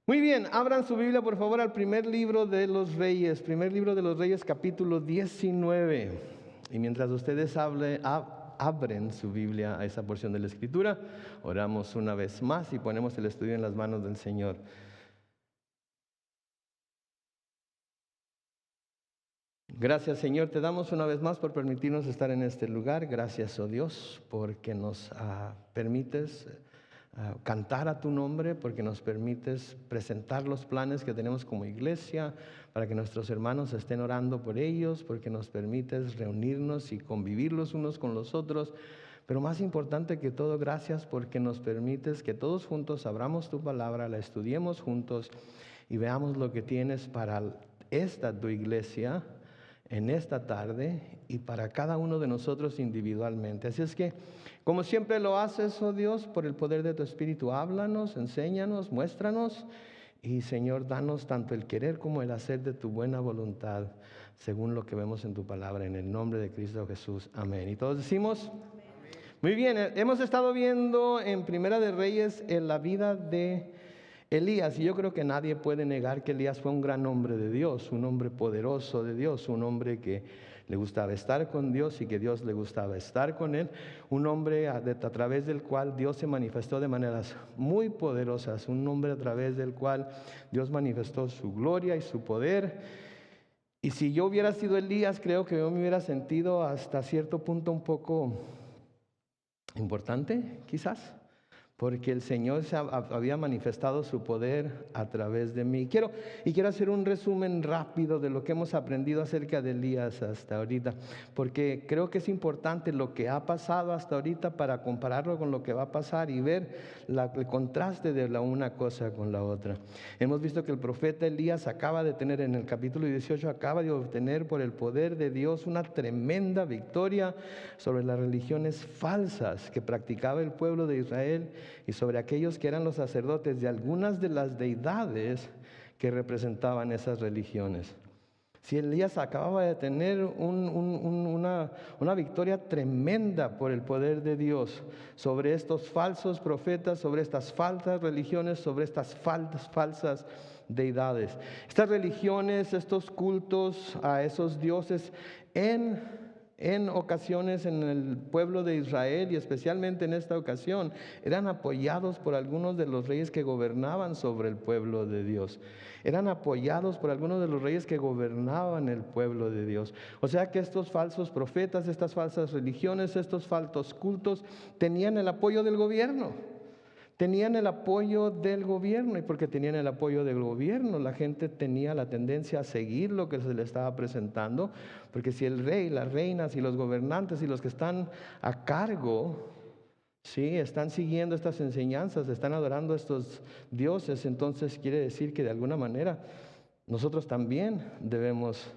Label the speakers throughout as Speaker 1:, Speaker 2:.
Speaker 1: Muy bien, abran su Biblia por favor al primer libro de los Reyes, capítulo 19. Y mientras ustedes abren su Biblia a esa porción de la Escritura, oramos una vez más y ponemos el estudio en las manos del Señor. Gracias, Señor, te damos una vez más por permitirnos estar en este lugar. Gracias, oh Dios, porque nos permites cantar a tu nombre, porque nos permites presentar los planes que tenemos como iglesia, para que nuestros hermanos estén orando por ellos, porque nos permites reunirnos y convivir los unos con los otros. Pero más importante que todo, gracias porque nos permites que todos juntos abramos tu palabra, la estudiemos juntos y veamos lo que tienes para tu iglesia en esta tarde y para cada uno de nosotros individualmente. Así es que, como siempre lo haces, oh Dios, por el poder de tu Espíritu, háblanos, enséñanos, muéstranos. Y Señor, danos tanto el querer como el hacer de tu buena voluntad, según lo que vemos en tu palabra, en el nombre de Cristo Jesús. Amén. Y todos decimos, amén. Muy bien, hemos estado viendo en Primera de Reyes en la vida de Elías, y yo creo que nadie puede negar que Elías fue un gran hombre de Dios, un hombre poderoso de Dios, un hombre que le gustaba estar con Dios y que Dios le gustaba estar con él, un hombre a través del cual Dios se manifestó de maneras muy poderosas, un hombre a través del cual Dios manifestó su gloria y su poder. Y si yo hubiera sido Elías, creo que yo me hubiera sentido hasta cierto punto un poco importante, quizás, porque el Señor había manifestado su poder a través de mí. Quiero hacer un resumen rápido de lo que hemos aprendido acerca de Elías hasta ahorita, porque creo que es importante lo que ha pasado hasta ahorita para compararlo con lo que va a pasar y ver el contraste de la una cosa con la otra. Hemos visto que el profeta Elías acaba de tener, en el capítulo 18, acaba de obtener por el poder de Dios una tremenda victoria sobre las religiones falsas que practicaba el pueblo de Israel y sobre aquellos que eran los sacerdotes de algunas de las deidades que representaban esas religiones. Si Elías acababa de tener una victoria tremenda por el poder de Dios sobre estos falsos profetas, sobre estas falsas religiones, sobre estas falsas deidades. Estas religiones, estos cultos a esos dioses en ocasiones en el pueblo de Israel y especialmente en esta ocasión eran apoyados por algunos de los reyes que gobernaban sobre el pueblo de Dios. Eran apoyados por algunos de los reyes que gobernaban el pueblo de Dios. O sea que estos falsos profetas, estas falsas religiones, estos falsos cultos tenían el apoyo del gobierno. Tenían el apoyo del gobierno, y porque tenían el apoyo del gobierno, la gente tenía la tendencia a seguir lo que se le estaba presentando, porque si el rey, las reinas y los gobernantes y los que están a cargo, sí, están siguiendo estas enseñanzas, están adorando a estos dioses, entonces quiere decir que de alguna manera nosotros también debemos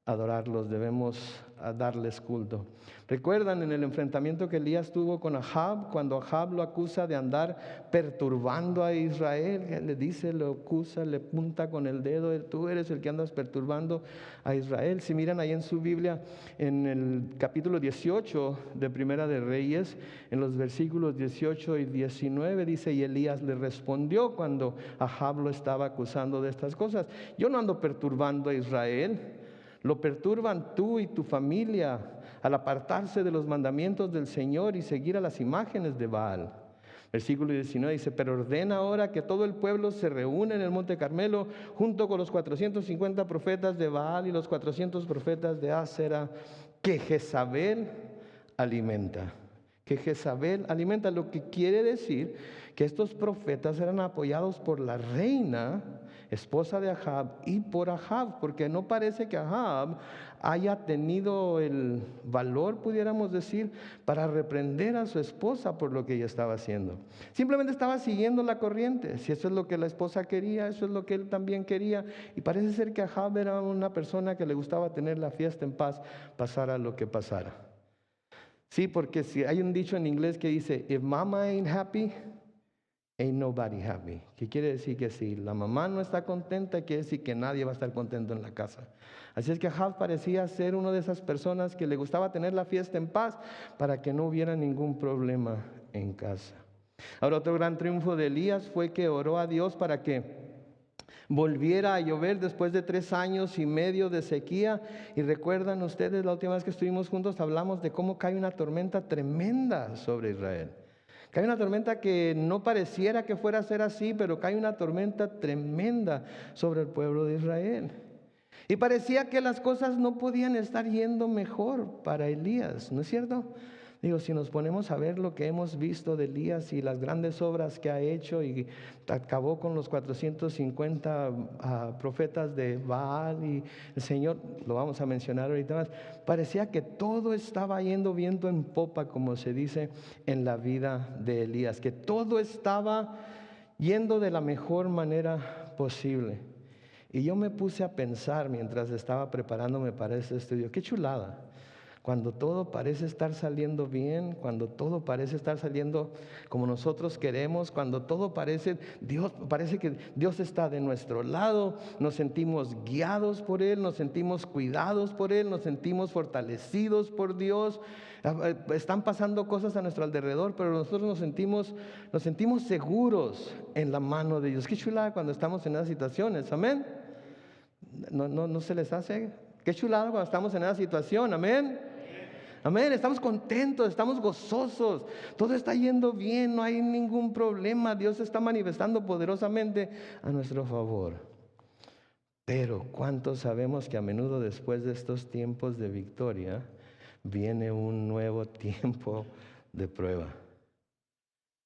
Speaker 1: adorarlos, debemos darles culto. ¿Recuerdan en el enfrentamiento que Elías tuvo con Ahab, cuando Ahab lo acusa de andar perturbando a Israel? Él le dice, lo acusa, le punta con el dedo, tú eres el que andas perturbando a Israel. Si miran ahí en su Biblia, en el capítulo 18 de Primera de Reyes, en los versículos 18 y 19, dice, y Elías le respondió cuando Ahab lo estaba acusando de estas cosas: yo no ando perturbando a Israel. Lo perturban tú y tu familia al apartarse de los mandamientos del Señor y seguir a las imágenes de Baal. Versículo 19 dice, pero ordena ahora que todo el pueblo se reúne en el monte Carmelo junto con los 450 profetas de Baal y los 400 profetas de Asera que Jezabel alimenta. Que Jezabel alimenta, lo que quiere decir que estos profetas eran apoyados por la reina, esposa de Ahab, y por Ahab, porque no parece que Ahab haya tenido el valor, pudiéramos decir, para reprender a su esposa por lo que ella estaba haciendo. Simplemente estaba siguiendo la corriente. Si eso es lo que la esposa quería, eso es lo que él también quería. Y parece ser que Ahab era una persona que le gustaba tener la fiesta en paz, pasara lo que pasara. Sí, porque si hay un dicho en inglés que dice, if mama ain't happy, ain't nobody happy. ¿Qué quiere decir? Que si la mamá no está contenta, quiere decir que nadie va a estar contento en la casa. Así es que Ahab parecía ser una de esas personas que le gustaba tener la fiesta en paz para que no hubiera ningún problema en casa. Ahora, otro gran triunfo de Elías fue que oró a Dios para que volviera a llover después de 3 años y medio de sequía. Y recuerdan ustedes, la última vez que estuvimos juntos hablamos de cómo cae una tormenta tremenda sobre Israel. Cae una tormenta que no pareciera que fuera a ser así, pero cae una tormenta tremenda sobre el pueblo de Israel. Y parecía que las cosas no podían estar yendo mejor para Elías, ¿no es cierto? Digo, si nos ponemos a ver lo que hemos visto de Elías y las grandes obras que ha hecho y acabó con los 450 profetas de Baal, y el Señor, lo vamos a mencionar ahorita más, parecía que todo estaba yendo viento en popa, como se dice en la vida de Elías, que todo estaba yendo de la mejor manera posible. Y yo me puse a pensar mientras estaba preparándome para este estudio, qué chulada. Cuando todo parece estar saliendo bien, cuando todo parece estar saliendo como nosotros queremos, cuando todo parece que Dios está de nuestro lado, nos sentimos guiados por Él, nos sentimos cuidados por Él, nos sentimos fortalecidos por Dios. Están pasando cosas a nuestro alrededor, pero nosotros nos sentimos seguros en la mano de Dios. Qué chulada cuando estamos en esas situaciones, amén. No se les hace. Qué chulada cuando estamos en esa situación, amén. Amén, estamos contentos, estamos gozosos, todo está yendo bien, no hay ningún problema, Dios se está manifestando poderosamente a nuestro favor. Pero ¿cuántos sabemos que a menudo después de estos tiempos de victoria viene un nuevo tiempo de prueba?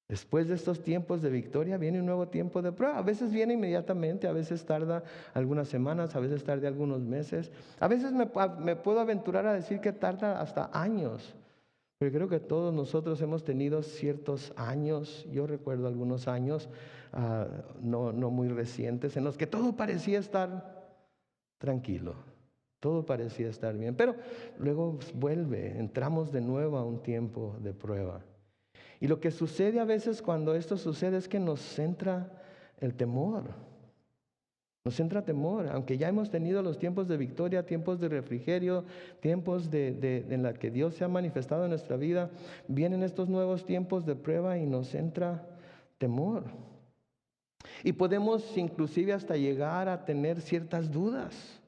Speaker 1: Después de estos tiempos de victoria viene un nuevo tiempo de prueba. A veces viene inmediatamente, a veces tarda algunas semanas, a veces tarda algunos meses. A veces me puedo aventurar a decir que tarda hasta años. Pero creo que todos nosotros hemos tenido ciertos años, yo recuerdo algunos años no muy recientes, en los que todo parecía estar tranquilo, todo parecía estar bien. Pero luego vuelve, entramos de nuevo a un tiempo de prueba. Y lo que sucede a veces cuando esto sucede es que nos entra el temor. Nos entra temor, aunque ya hemos tenido los tiempos de victoria, tiempos de refrigerio, tiempos en la que Dios se ha manifestado en nuestra vida, vienen estos nuevos tiempos de prueba y nos entra temor. Y podemos inclusive hasta llegar a tener ciertas dudas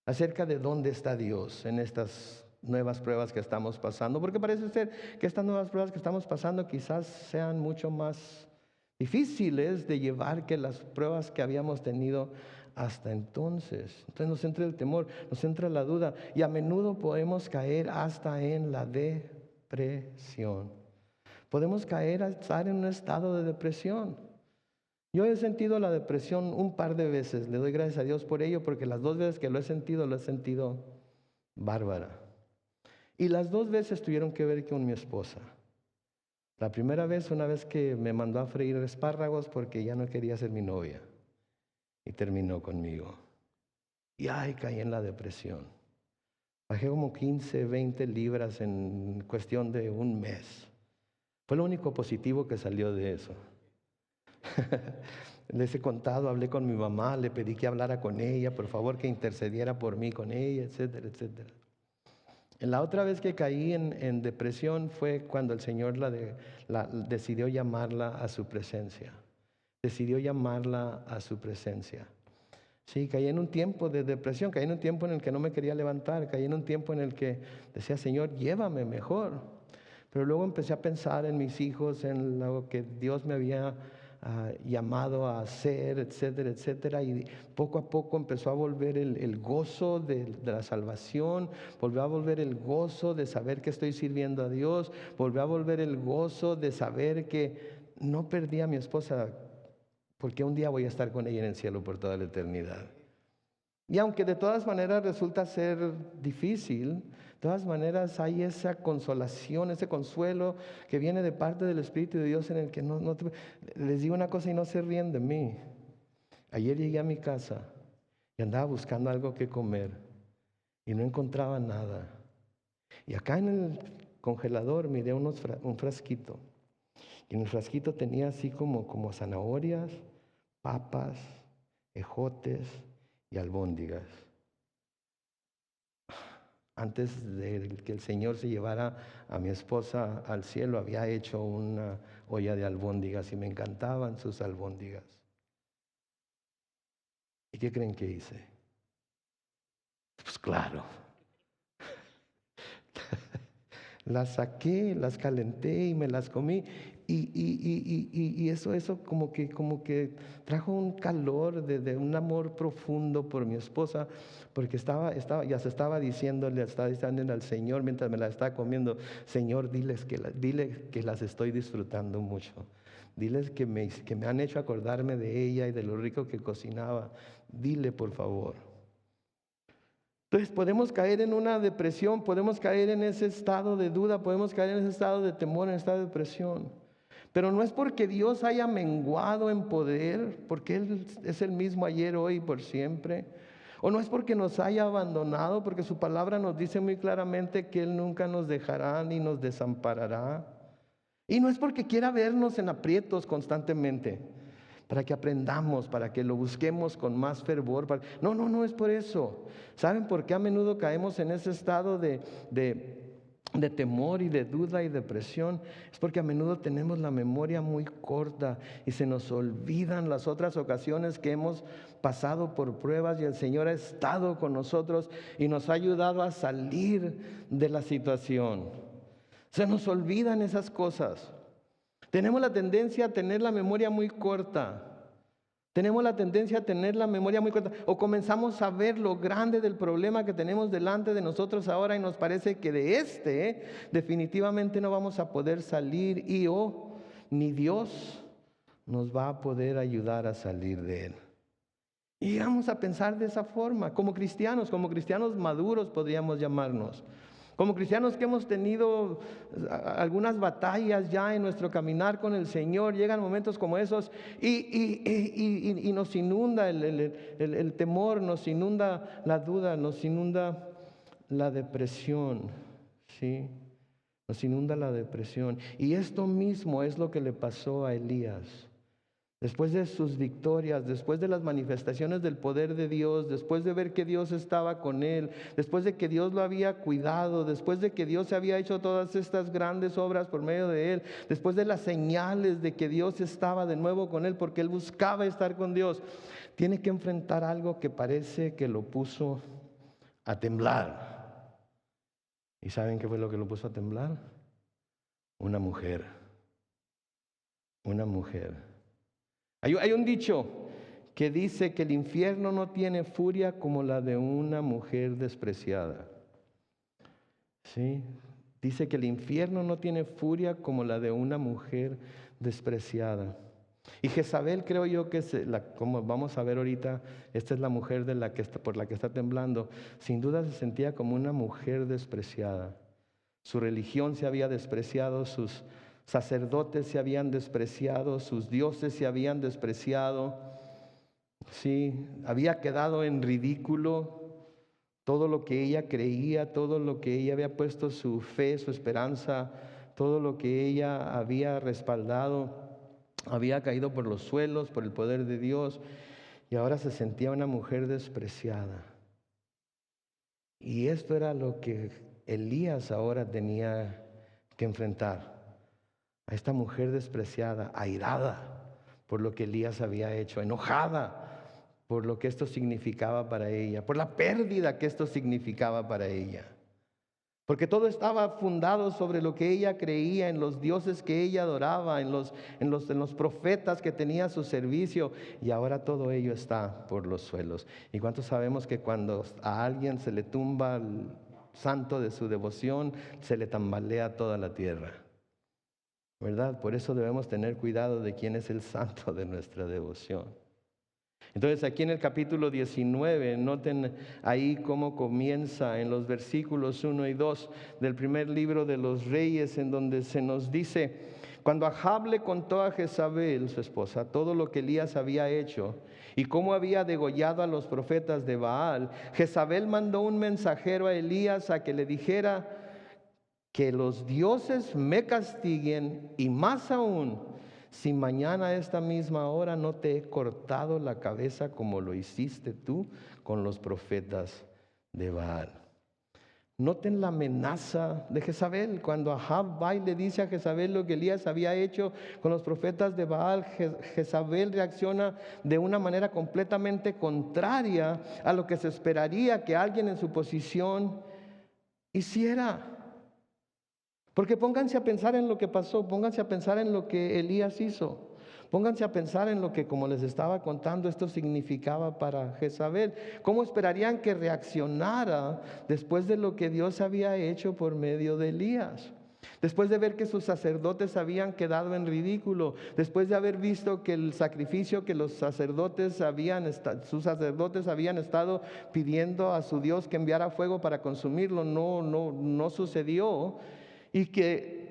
Speaker 1: acerca de dónde está Dios en estas nuevas pruebas que estamos pasando, porque parece ser que estas nuevas pruebas que estamos pasando quizás sean mucho más difíciles de llevar que las pruebas que habíamos tenido hasta entonces. Entonces nos entra el temor, nos entra la duda y a menudo podemos caer hasta en la depresión. Podemos caer a estar en un estado de depresión. Yo he sentido la depresión un par de veces, le doy gracias a Dios por ello, porque las 2 veces que lo he sentido bárbara. Y las 2 veces tuvieron que ver con mi esposa. La primera vez, una vez que me mandó a freír espárragos porque ya no quería ser mi novia. Y terminó conmigo. Y caí en la depresión. Bajé como 15, 20 libras en cuestión de un mes. Fue lo único positivo que salió de eso. Les he contado, hablé con mi mamá, le pedí que hablara con ella, por favor que intercediera por mí con ella, etcétera, etcétera. La otra vez que caí en depresión fue cuando el Señor decidió llamarla a su presencia. Decidió llamarla a su presencia. Sí, caí en un tiempo de depresión, caí en un tiempo en el que no me quería levantar, caí en un tiempo en el que decía, Señor, llévame mejor. Pero luego empecé a pensar en mis hijos, en lo que Dios me había llamado a hacer, etcétera, etcétera. Y poco a poco empezó a volver el gozo de la salvación, volvió a volver el gozo de saber que estoy sirviendo a Dios, volvió a volver el gozo de saber que no perdí a mi esposa, porque un día voy a estar con ella en el cielo por toda la eternidad. Y aunque de todas maneras resulta ser difícil, de todas maneras hay esa consolación, ese consuelo que viene de parte del Espíritu de Dios en el que les digo una cosa y no se ríen de mí. Ayer llegué a mi casa y andaba buscando algo que comer y no encontraba nada. Y acá en el congelador miré un frasquito. Y en el frasquito tenía así como zanahorias, papas, ejotes y albóndigas. Antes de que el Señor se llevara a mi esposa al cielo, había hecho una olla de albóndigas y me encantaban sus albóndigas. ¿Y qué creen que hice? Pues claro, las saqué, las calenté y me las comí. Y eso como que trajo un calor de un amor profundo por mi esposa, porque ya se estaba diciéndole al Señor mientras me las estaba comiendo: Señor, dile que las estoy disfrutando mucho. Diles que me han hecho acordarme de ella y de lo rico que cocinaba. Dile, por favor. Entonces podemos caer en una depresión, podemos caer en ese estado de duda, podemos caer en ese estado de temor, en ese estado de depresión. Pero no es porque Dios haya menguado en poder, porque Él es el mismo ayer, hoy y por siempre. O no es porque nos haya abandonado, porque su palabra nos dice muy claramente que Él nunca nos dejará ni nos desamparará. Y no es porque quiera vernos en aprietos constantemente, para que aprendamos, para que lo busquemos con más fervor. No es por eso. ¿Saben por qué a menudo caemos en ese estado de temor y de duda y depresión? Es porque a menudo tenemos la memoria muy corta y se nos olvidan las otras ocasiones que hemos pasado por pruebas y el Señor ha estado con nosotros y nos ha ayudado a salir de la situación. Se nos olvidan esas cosas. Tenemos la tendencia a tener la memoria muy corta. Tenemos la tendencia a tener la memoria muy corta. O comenzamos a ver lo grande del problema que tenemos delante de nosotros ahora y nos parece que de definitivamente no vamos a poder salir ni Dios nos va a poder ayudar a salir de él. Y vamos a pensar de esa forma, como cristianos maduros podríamos llamarnos. Como cristianos que hemos tenido algunas batallas ya en nuestro caminar con el Señor, llegan momentos como esos y nos inunda el temor, nos inunda la duda, nos inunda la depresión, ¿sí? Nos inunda la depresión. Y esto mismo es lo que le pasó a Elías. Después de sus victorias, después de las manifestaciones del poder de Dios, después de ver que Dios estaba con él, después de que Dios lo había cuidado, después de que Dios había hecho todas estas grandes obras por medio de él, después de las señales de que Dios estaba de nuevo con él porque él buscaba estar con Dios, tiene que enfrentar algo que parece que lo puso a temblar. ¿Y saben qué fue lo que lo puso a temblar? Una mujer. Una mujer. Hay un dicho que dice que el infierno no tiene furia como la de una mujer despreciada. ¿Sí? Dice que el infierno no tiene furia como la de una mujer despreciada. Y Jezabel, creo yo que como vamos a ver ahorita, esta es la mujer por la que está temblando. Sin duda se sentía como una mujer despreciada. Su religión se había despreciado, sus sacerdotes se habían despreciado, sus dioses se habían despreciado. Sí, había quedado en ridículo todo lo que ella creía, todo lo que ella había puesto su fe, su esperanza, todo lo que ella había respaldado, había caído por los suelos, por el poder de Dios, y ahora se sentía una mujer despreciada. Y esto era lo que Elías ahora tenía que enfrentar. A esta mujer despreciada, airada por lo que Elías había hecho, enojada por lo que esto significaba para ella, por la pérdida que esto significaba para ella. Porque todo estaba fundado sobre lo que ella creía, en los dioses que ella adoraba, en los profetas que tenía a su servicio, y ahora todo ello está por los suelos. ¿Y cuántos sabemos que cuando a alguien se le tumba el santo de su devoción, se le tambalea toda la tierra? ¿Verdad? Por eso debemos tener cuidado de quién es el santo de nuestra devoción. Entonces aquí en el capítulo 19, noten ahí cómo comienza en los versículos 1 y 2 del primer libro de los Reyes, en donde se nos dice: cuando Ahab le contó a Jezabel, su esposa, todo lo que Elías había hecho y cómo había degollado a los profetas de Baal, Jezabel mandó un mensajero a Elías a que le dijera: que los dioses me castiguen, y más aún, si mañana a esta misma hora no te he cortado la cabeza como lo hiciste tú con los profetas de Baal. Noten la amenaza de Jezabel. Cuando Ahab va y le dice a Jezabel lo que Elías había hecho con los profetas de Baal, Jezabel reacciona de una manera completamente contraria a lo que se esperaría que alguien en su posición hiciera. Porque pónganse a pensar en lo que pasó, pónganse a pensar en lo que Elías hizo. Pónganse a pensar en lo que, como les estaba contando, esto significaba para Jezabel. ¿Cómo esperarían que reaccionara después de lo que Dios había hecho por medio de Elías? Después de ver que sus sacerdotes habían quedado en ridículo, después de haber visto que el sacrificio que sus sacerdotes habían estado pidiendo a su Dios que enviara fuego para consumirlo, no sucedió, y que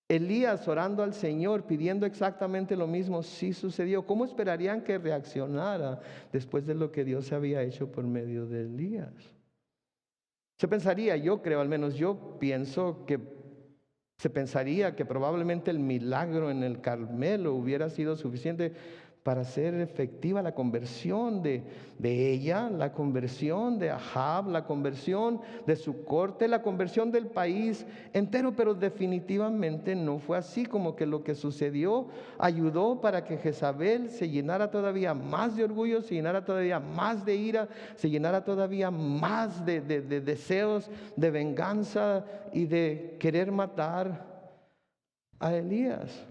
Speaker 1: Elías orando al Señor pidiendo exactamente lo mismo sí sucedió. ¿Cómo esperarían que reaccionara después de lo que Dios había hecho por medio de Elías? Se pensaría, yo creo, al menos yo pienso que se pensaría que probablemente el milagro en el Carmelo hubiera sido suficiente para hacer efectiva la conversión de ella, la conversión de Ahab, la conversión de su corte, la conversión del país entero. Pero definitivamente no fue así. Como que lo que sucedió ayudó para que Jezabel se llenara todavía más de orgullo, se llenara todavía más de ira, se llenara todavía más de deseos de venganza y de querer matar a Elías.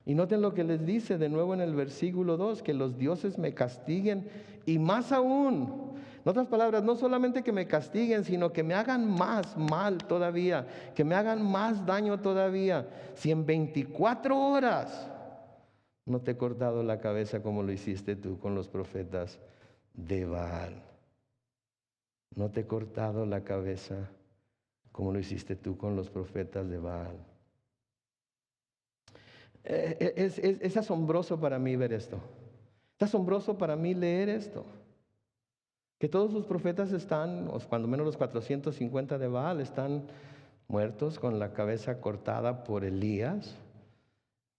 Speaker 1: Y noten lo que les dice de nuevo en el versículo 2, que los dioses me castiguen y más aún. En otras palabras, no solamente que me castiguen, sino que me hagan más mal todavía, que me hagan más daño todavía. Si en 24 horas no te he cortado la cabeza como lo hiciste tú con los profetas de Baal. No te he cortado la cabeza como lo hiciste tú con los profetas de Baal. Es asombroso para mí ver esto. Es asombroso para mí leer esto. Que todos sus profetas están, o cuando menos los 450 de Baal, están muertos con la cabeza cortada por Elías.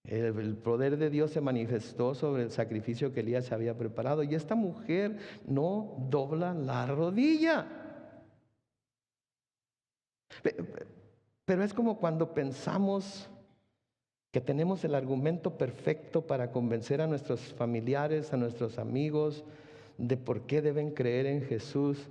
Speaker 1: El poder de Dios se manifestó sobre el sacrificio que Elías había preparado. Y esta mujer no dobla la rodilla. Pero es como cuando pensamos que tenemos el argumento perfecto para convencer a nuestros familiares, a nuestros amigos, de por qué deben creer en Jesús,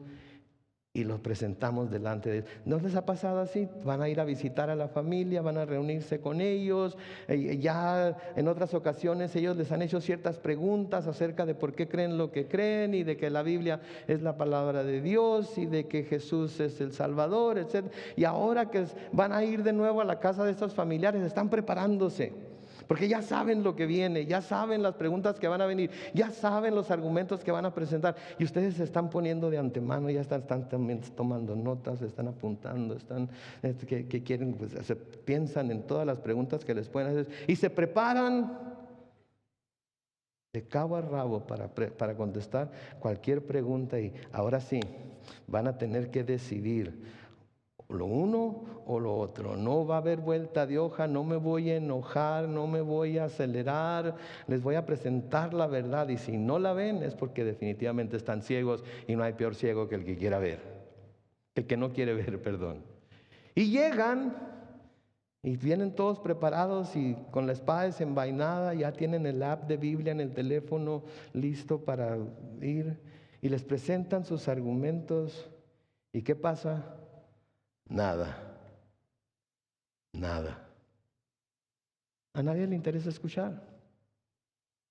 Speaker 1: y los presentamos delante de ellos. ¿No les ha pasado así? Van a ir a visitar a la familia, van a reunirse con ellos, ya en otras ocasiones ellos les han hecho ciertas preguntas acerca de por qué creen lo que creen, y de que la Biblia es la palabra de Dios, y de que Jesús es el Salvador, etc. Y ahora que van a ir de nuevo a la casa de estos familiares, están preparándose. Porque ya saben lo que viene, ya saben las preguntas que van a venir, ya saben los argumentos que van a presentar. Y ustedes se están poniendo de antemano, ya están también tomando notas, están apuntando, están que quieren, pues, piensan en todas las preguntas que les pueden hacer. Y se preparan de cabo a rabo para contestar cualquier pregunta. Y ahora sí, van a tener que decidir lo uno o lo otro. No va a haber vuelta de hoja, no me voy a enojar, no me voy a acelerar, les voy a presentar la verdad, y si no la ven es porque definitivamente están ciegos, y no hay peor ciego que el que quiera ver, el que no quiere ver, perdón. Y llegan y vienen todos preparados y con la espada desenvainada, ya tienen el app de Biblia en el teléfono listo para ir, y les presentan sus argumentos. ¿Y qué pasa? Nada. A nadie le interesa escuchar.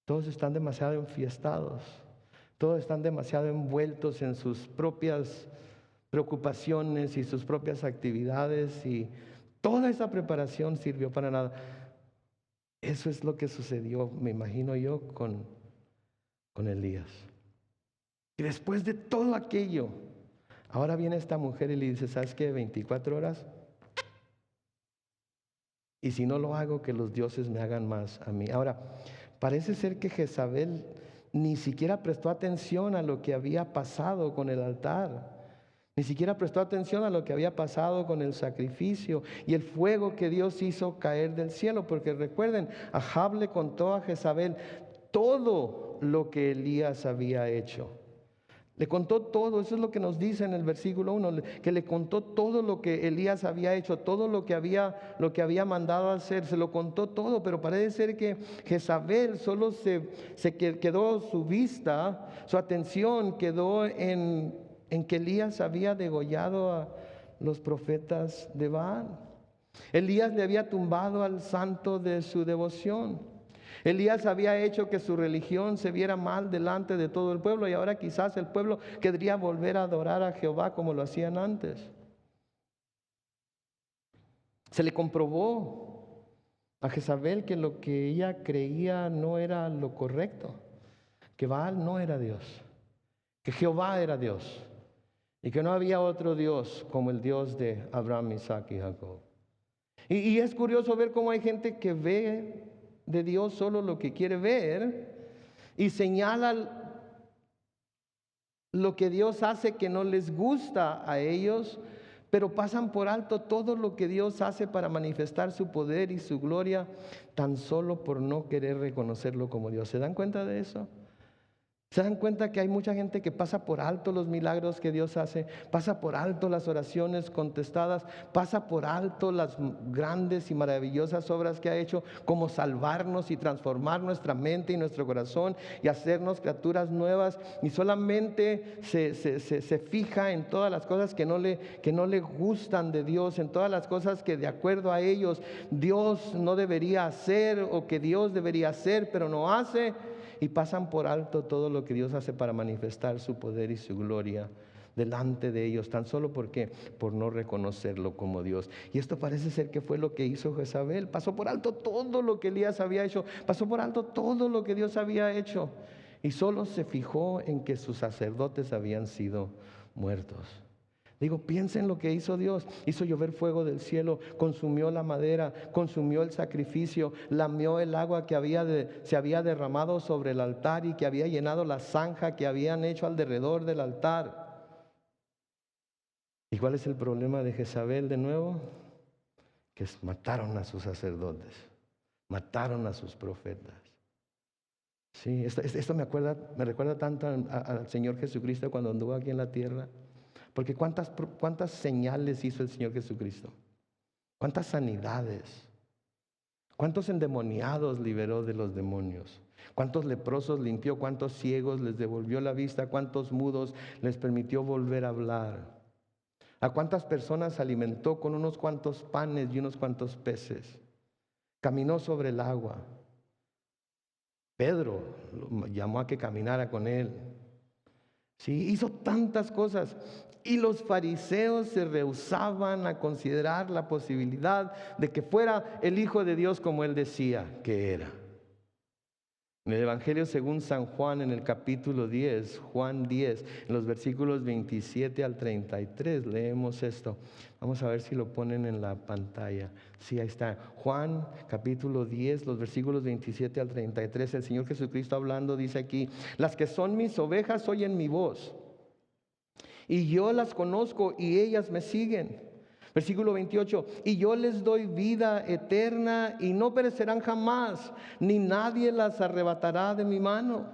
Speaker 1: Todos están demasiado enfiestados. Todos están demasiado envueltos en sus propias preocupaciones y sus propias actividades, y toda esa preparación sirvió para nada. Eso es lo que sucedió, me imagino yo, con Elías. Y después de todo aquello, ahora viene esta mujer y le dice: ¿sabes qué? 24 horas. Y si no lo hago, que los dioses me hagan más a mí. Ahora, parece ser que Jezabel ni siquiera prestó atención a lo que había pasado con el altar. Ni siquiera prestó atención a lo que había pasado con el sacrificio y el fuego que Dios hizo caer del cielo. Porque recuerden, Ahab le contó a Jezabel todo lo que Elías había hecho. Le contó todo, eso es lo que nos dice en el versículo 1, que le contó todo lo que Elías había hecho, todo lo que había mandado a hacer, se lo contó todo, pero parece ser que Jezabel solo quedó su vista, su atención quedó en que Elías había degollado a los profetas de Baal. Elías le había tumbado al santo de su devoción. Elías había hecho que su religión se viera mal delante de todo el pueblo, y ahora quizás el pueblo querría volver a adorar a Jehová como lo hacían antes. Se le comprobó a Jezabel que lo que ella creía no era lo correcto, que Baal no era Dios, que Jehová era Dios y que no había otro Dios como el Dios de Abraham, Isaac y Jacob. Y es curioso ver cómo hay gente que ve de Dios solo lo que quiere ver y señala lo que Dios hace que no les gusta a ellos, pero pasan por alto todo lo que Dios hace para manifestar su poder y su gloria, tan solo por no querer reconocerlo como Dios. ¿Se dan cuenta de eso? ¿Se dan cuenta que hay mucha gente que pasa por alto los milagros que Dios hace? Pasa por alto las oraciones contestadas, pasa por alto las grandes y maravillosas obras que ha hecho, como salvarnos y transformar nuestra mente y nuestro corazón y hacernos criaturas nuevas, y solamente se fija en todas las cosas que no le gustan de Dios, en todas las cosas que de acuerdo a ellos Dios no debería hacer o que Dios debería hacer pero no hace. Y pasan por alto todo lo que Dios hace para manifestar su poder y su gloria delante de ellos, tan solo porque por no reconocerlo como Dios. Y esto parece ser que fue lo que hizo Jezabel. Pasó por alto todo lo que Elías había hecho, pasó por alto todo lo que Dios había hecho, y solo se fijó en que sus sacerdotes habían sido muertos. Digo, piensen lo que hizo Dios. Hizo llover fuego del cielo, consumió la madera, consumió el sacrificio, lamió el agua que se había derramado sobre el altar y que había llenado la zanja que habían hecho alrededor del altar. ¿Y cuál es el problema de Jezabel de nuevo? Que mataron a sus sacerdotes, mataron a sus profetas. Sí, esto me recuerda tanto al Señor Jesucristo cuando anduvo aquí en la tierra. Porque cuántas señales hizo el Señor Jesucristo, cuántas sanidades, cuántos endemoniados liberó de los demonios, cuántos leprosos limpió, cuántos ciegos les devolvió la vista, cuántos mudos les permitió volver a hablar, a cuántas personas alimentó con unos cuantos panes y unos cuantos peces, caminó sobre el agua. Pedro lo llamó a que caminara con él. Sí, hizo tantas cosas, y los fariseos se rehusaban a considerar la posibilidad de que fuera el Hijo de Dios como él decía que era. En el Evangelio según San Juan, en el capítulo 10, Juan 10, en los versículos 27 al 33, leemos esto. Vamos a ver si lo ponen en la pantalla. Sí, ahí está. Juan capítulo 10, los versículos 27 al 33. El Señor Jesucristo hablando dice aquí: las que son mis ovejas oyen mi voz, y yo las conozco y ellas me siguen. Versículo 28, y yo les doy vida eterna y no perecerán jamás, ni nadie las arrebatará de mi mano.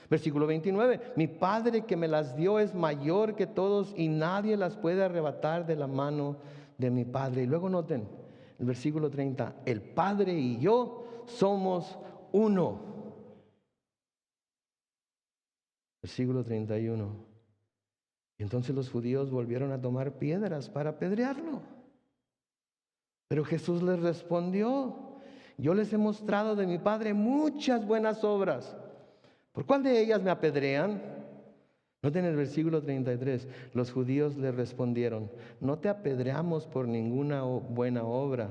Speaker 1: Versículo 29, mi Padre que me las dio es mayor que todos y nadie las puede arrebatar de la mano de mi Padre. Y luego noten el versículo 30, el Padre y yo somos uno. Versículo 31. Y entonces los judíos volvieron a tomar piedras para apedrearlo. Pero Jesús les respondió: yo les he mostrado de mi Padre muchas buenas obras. ¿Por cuál de ellas me apedrean? Noten el versículo 33. Los judíos le respondieron: no te apedreamos por ninguna buena obra,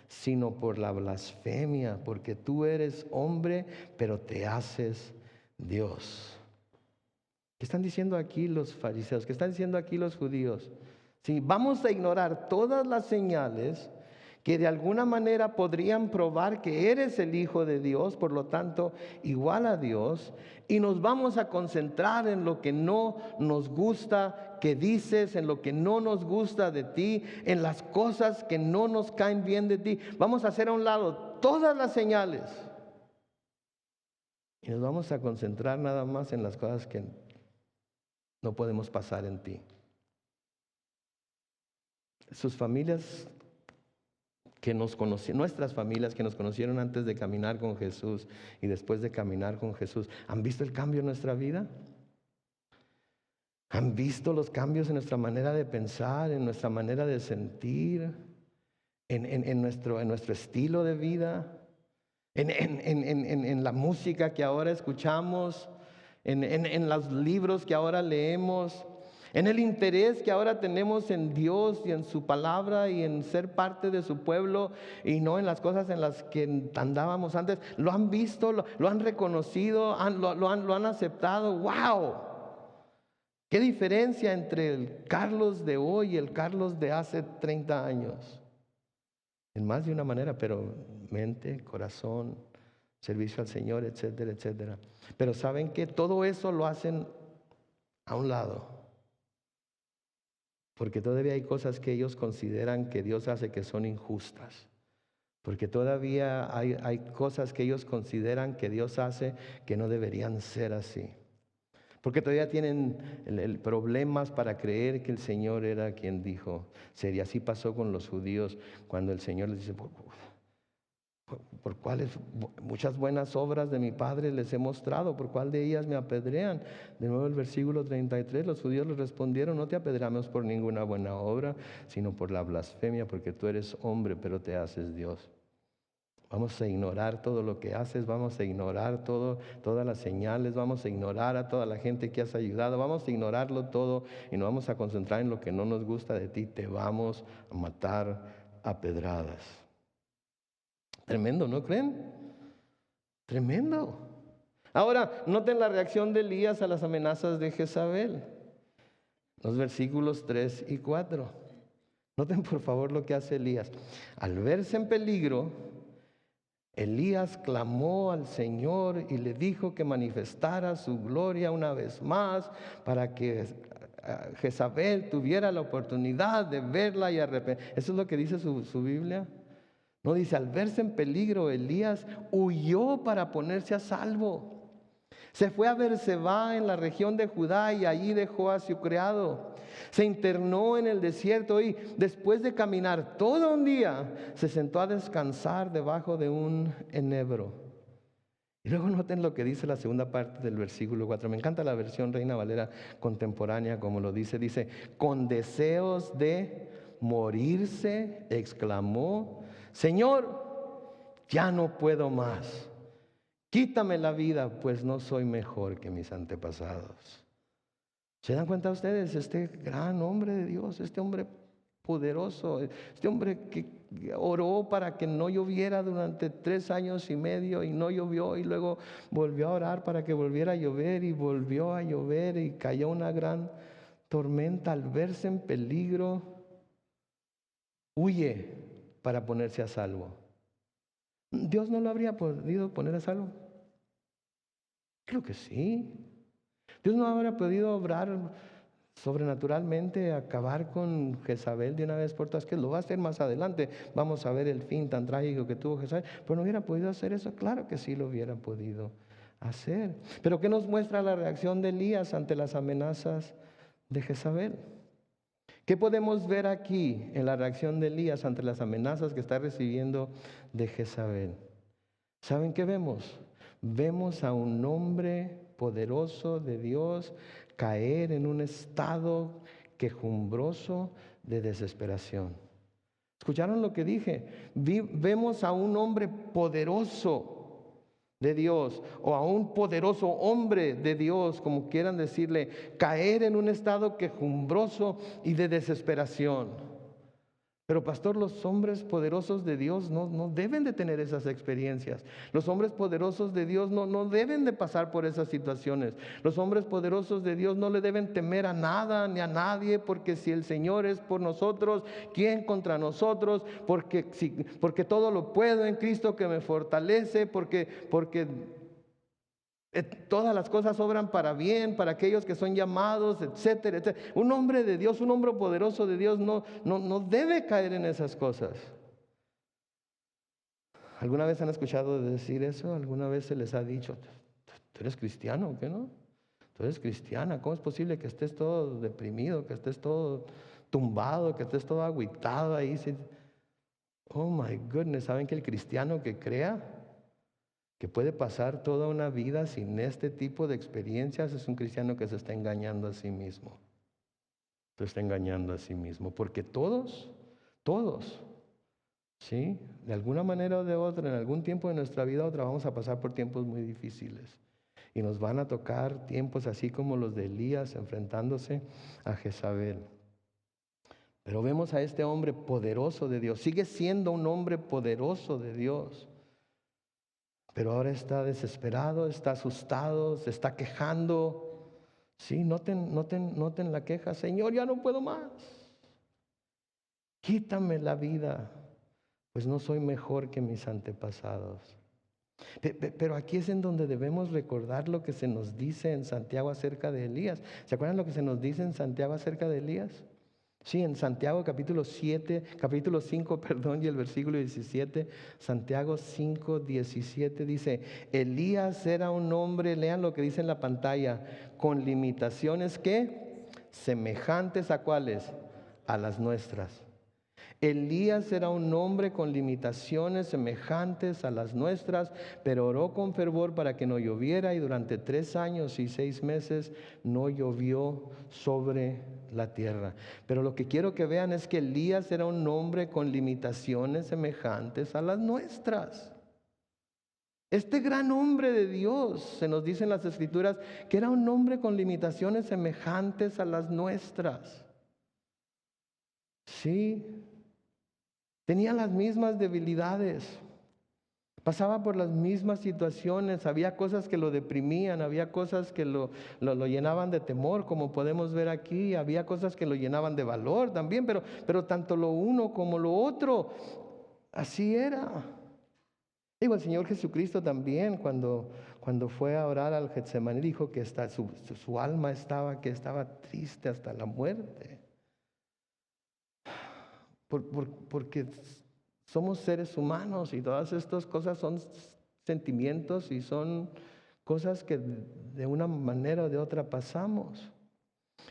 Speaker 1: sino por la blasfemia, porque tú eres hombre, pero te haces Dios. ¿Qué están diciendo aquí los fariseos? ¿Qué están diciendo aquí los judíos? Sí, vamos a ignorar todas las señales que de alguna manera podrían probar que eres el Hijo de Dios, por lo tanto, igual a Dios, y nos vamos a concentrar en lo que no nos gusta que dices, en lo que no nos gusta de ti, en las cosas que no nos caen bien de ti. Vamos a hacer a un lado todas las señales y nos vamos a concentrar nada más en las cosas que no podemos pasar en ti. Sus familias que nos conocieron, nuestras familias que nos conocieron antes de caminar con Jesús y después de caminar con Jesús, ¿han visto el cambio en nuestra vida? ¿Han visto los cambios en nuestra manera de pensar, en nuestra manera de sentir, en nuestro estilo de vida, en la música que ahora escuchamos, en los libros que ahora leemos, en el interés que ahora tenemos en Dios y en su palabra y en ser parte de su pueblo y no en las cosas en las que andábamos antes? ¿Lo han visto? ¿Lo han reconocido? ¿Lo han aceptado? ¡Wow! ¿Qué diferencia entre el Carlos de hoy y el Carlos de hace 30 años? En más de una manera, pero mente, corazón, servicio al Señor, etcétera, etcétera. Pero ¿saben qué? Todo eso lo hacen a un lado. Porque todavía hay cosas que ellos consideran que Dios hace que son injustas. Porque todavía hay cosas que ellos consideran que Dios hace que no deberían ser así. Porque todavía tienen problemas para creer que el Señor era quien dijo ser. Y así pasó con los judíos cuando el Señor les dice, por cuáles muchas buenas obras de mi Padre les he mostrado, por cuál de ellas me apedrean. De nuevo el versículo 33, los judíos les respondieron, no te apedreamos por ninguna buena obra, sino por la blasfemia, porque tú eres hombre, pero te haces Dios. Vamos a ignorar todo lo que haces, vamos a ignorar todas las señales, vamos a ignorar a toda la gente que has ayudado, vamos a ignorarlo todo y nos vamos a concentrar en lo que no nos gusta de ti, te vamos a matar a pedradas. Tremendo, ¿no creen? Tremendo. Ahora, noten la reacción de Elías a las amenazas de Jezabel. Los versículos 3 y 4. Noten por favor lo que hace Elías. Al verse en peligro, Elías clamó al Señor y le dijo que manifestara su gloria una vez más para que Jezabel tuviera la oportunidad de verla y arrepentirse. Eso es lo que dice su Biblia. No dice, al verse en peligro, Elías huyó para ponerse a salvo. Se fue a Berseba en la región de Judá y allí dejó a su criado. Se internó en el desierto y después de caminar todo un día, se sentó a descansar debajo de un enebro. Y luego noten lo que dice la segunda parte del versículo 4. Me encanta la versión Reina Valera contemporánea como lo dice. Dice, con deseos de morirse, exclamó, Señor, ya no puedo más. Quítame la vida, pues no soy mejor que mis antepasados. ¿Se dan cuenta ustedes? Este gran hombre de Dios, este hombre poderoso, este hombre que oró para que no lloviera durante 3 años y medio y no llovió y luego volvió a orar para que volviera a llover y volvió a llover y cayó una gran tormenta. Al verse en peligro, huye para ponerse a salvo. ¿Dios no lo habría podido poner a salvo? Creo que sí. Dios no habría podido obrar sobrenaturalmente, acabar con Jezabel de una vez por todas, que lo va a hacer más adelante. Vamos a ver el fin tan trágico que tuvo Jezabel. Pero no hubiera podido hacer eso. Claro que sí lo hubiera podido hacer. Pero ¿qué nos muestra la reacción de Elías ante las amenazas de Jezabel? ¿Qué podemos ver aquí en la reacción de Elías ante las amenazas que está recibiendo de Jezabel? ¿Saben qué vemos? Vemos a un hombre poderoso de Dios caer en un estado quejumbroso de desesperación. ¿Escucharon lo que dije? Vemos a un hombre poderoso de Dios o a un poderoso hombre de Dios, como quieran decirle, caer en un estado quejumbroso y de desesperación. Pero pastor, los hombres poderosos de Dios no deben de tener esas experiencias. Los hombres poderosos de Dios no deben de pasar por esas situaciones. Los hombres poderosos de Dios no le deben temer a nada ni a nadie, porque si el Señor es por nosotros, ¿quién contra nosotros? Porque todo lo puedo en Cristo que me fortalece, porque todas las cosas obran para bien, para aquellos que son llamados, etcétera, etcétera. Un hombre de Dios, un hombre poderoso de Dios no debe caer en esas cosas. ¿Alguna vez han escuchado decir eso? ¿Alguna vez se les ha dicho, tú eres cristiano, qué no? tú eres cristiana, ¿cómo es posible que estés todo deprimido, que estés todo tumbado, que estés todo agüitado ahí? Oh my goodness, ¿saben que el cristiano que crea que puede pasar toda una vida sin este tipo de experiencias es un cristiano que se está engañando a sí mismo? Se está engañando a sí mismo, porque todos, ¿sí? De alguna manera o de otra, en algún tiempo de nuestra vida u otra, vamos a pasar por tiempos muy difíciles. Y nos van a tocar tiempos así como los de Elías enfrentándose a Jezabel. Pero vemos a este hombre poderoso de Dios. Sigue siendo un hombre poderoso de Dios. Pero ahora está desesperado, está asustado, se está quejando. Sí, noten la queja. Señor, ya no puedo más. Quítame la vida, pues no soy mejor que mis antepasados. Pero aquí es en donde debemos recordar lo que se nos dice en Santiago acerca de Elías. ¿Se acuerdan lo que se nos dice en Santiago acerca de Elías? Sí, en Santiago capítulo 5, y el versículo 17, Santiago 5, 17 dice, Elías era un hombre, lean lo que dice en la pantalla, con limitaciones que semejantes a ¿cuáles? A las nuestras. Elías era un hombre con limitaciones semejantes a las nuestras, pero oró con fervor para que no lloviera, y durante 3 años y 6 meses no llovió sobre la tierra. Pero lo que quiero que vean es que Elías era un hombre con limitaciones semejantes a las nuestras. Este gran hombre de Dios, se nos dice en las Escrituras, que era un hombre con limitaciones semejantes a las nuestras. Sí. Tenía las mismas debilidades, pasaba por las mismas situaciones, había cosas que lo deprimían, había cosas que lo llenaban de temor, como podemos ver aquí, había cosas que lo llenaban de valor también, pero tanto lo uno como lo otro, así era. Digo, el Señor Jesucristo también, cuando fue a orar al Getsemaní, dijo que su alma estaba triste hasta la muerte. Porque somos seres humanos y todas estas cosas son sentimientos y son cosas que de una manera o de otra pasamos.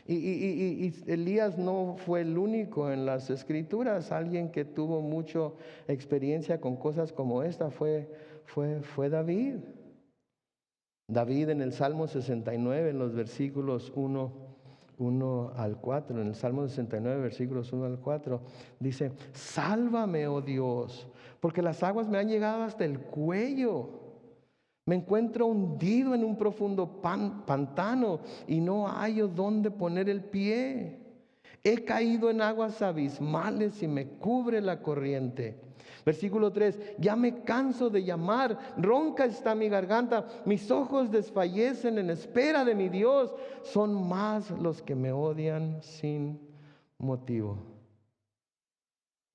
Speaker 1: Y Elías no fue el único en las Escrituras. Alguien que tuvo mucha experiencia con cosas como esta fue David. David en el Salmo 69, en los versículos 1 al 4, en el Salmo 69, versículos 1 al 4, dice, sálvame, oh Dios, porque las aguas me han llegado hasta el cuello. Me encuentro hundido en un profundo pantano y no hallo dónde poner el pie. He caído en aguas abismales y me cubre la corriente. Versículo 3, ya me canso de llamar, ronca está mi garganta, mis ojos desfallecen en espera de mi Dios. Son más los que me odian sin motivo.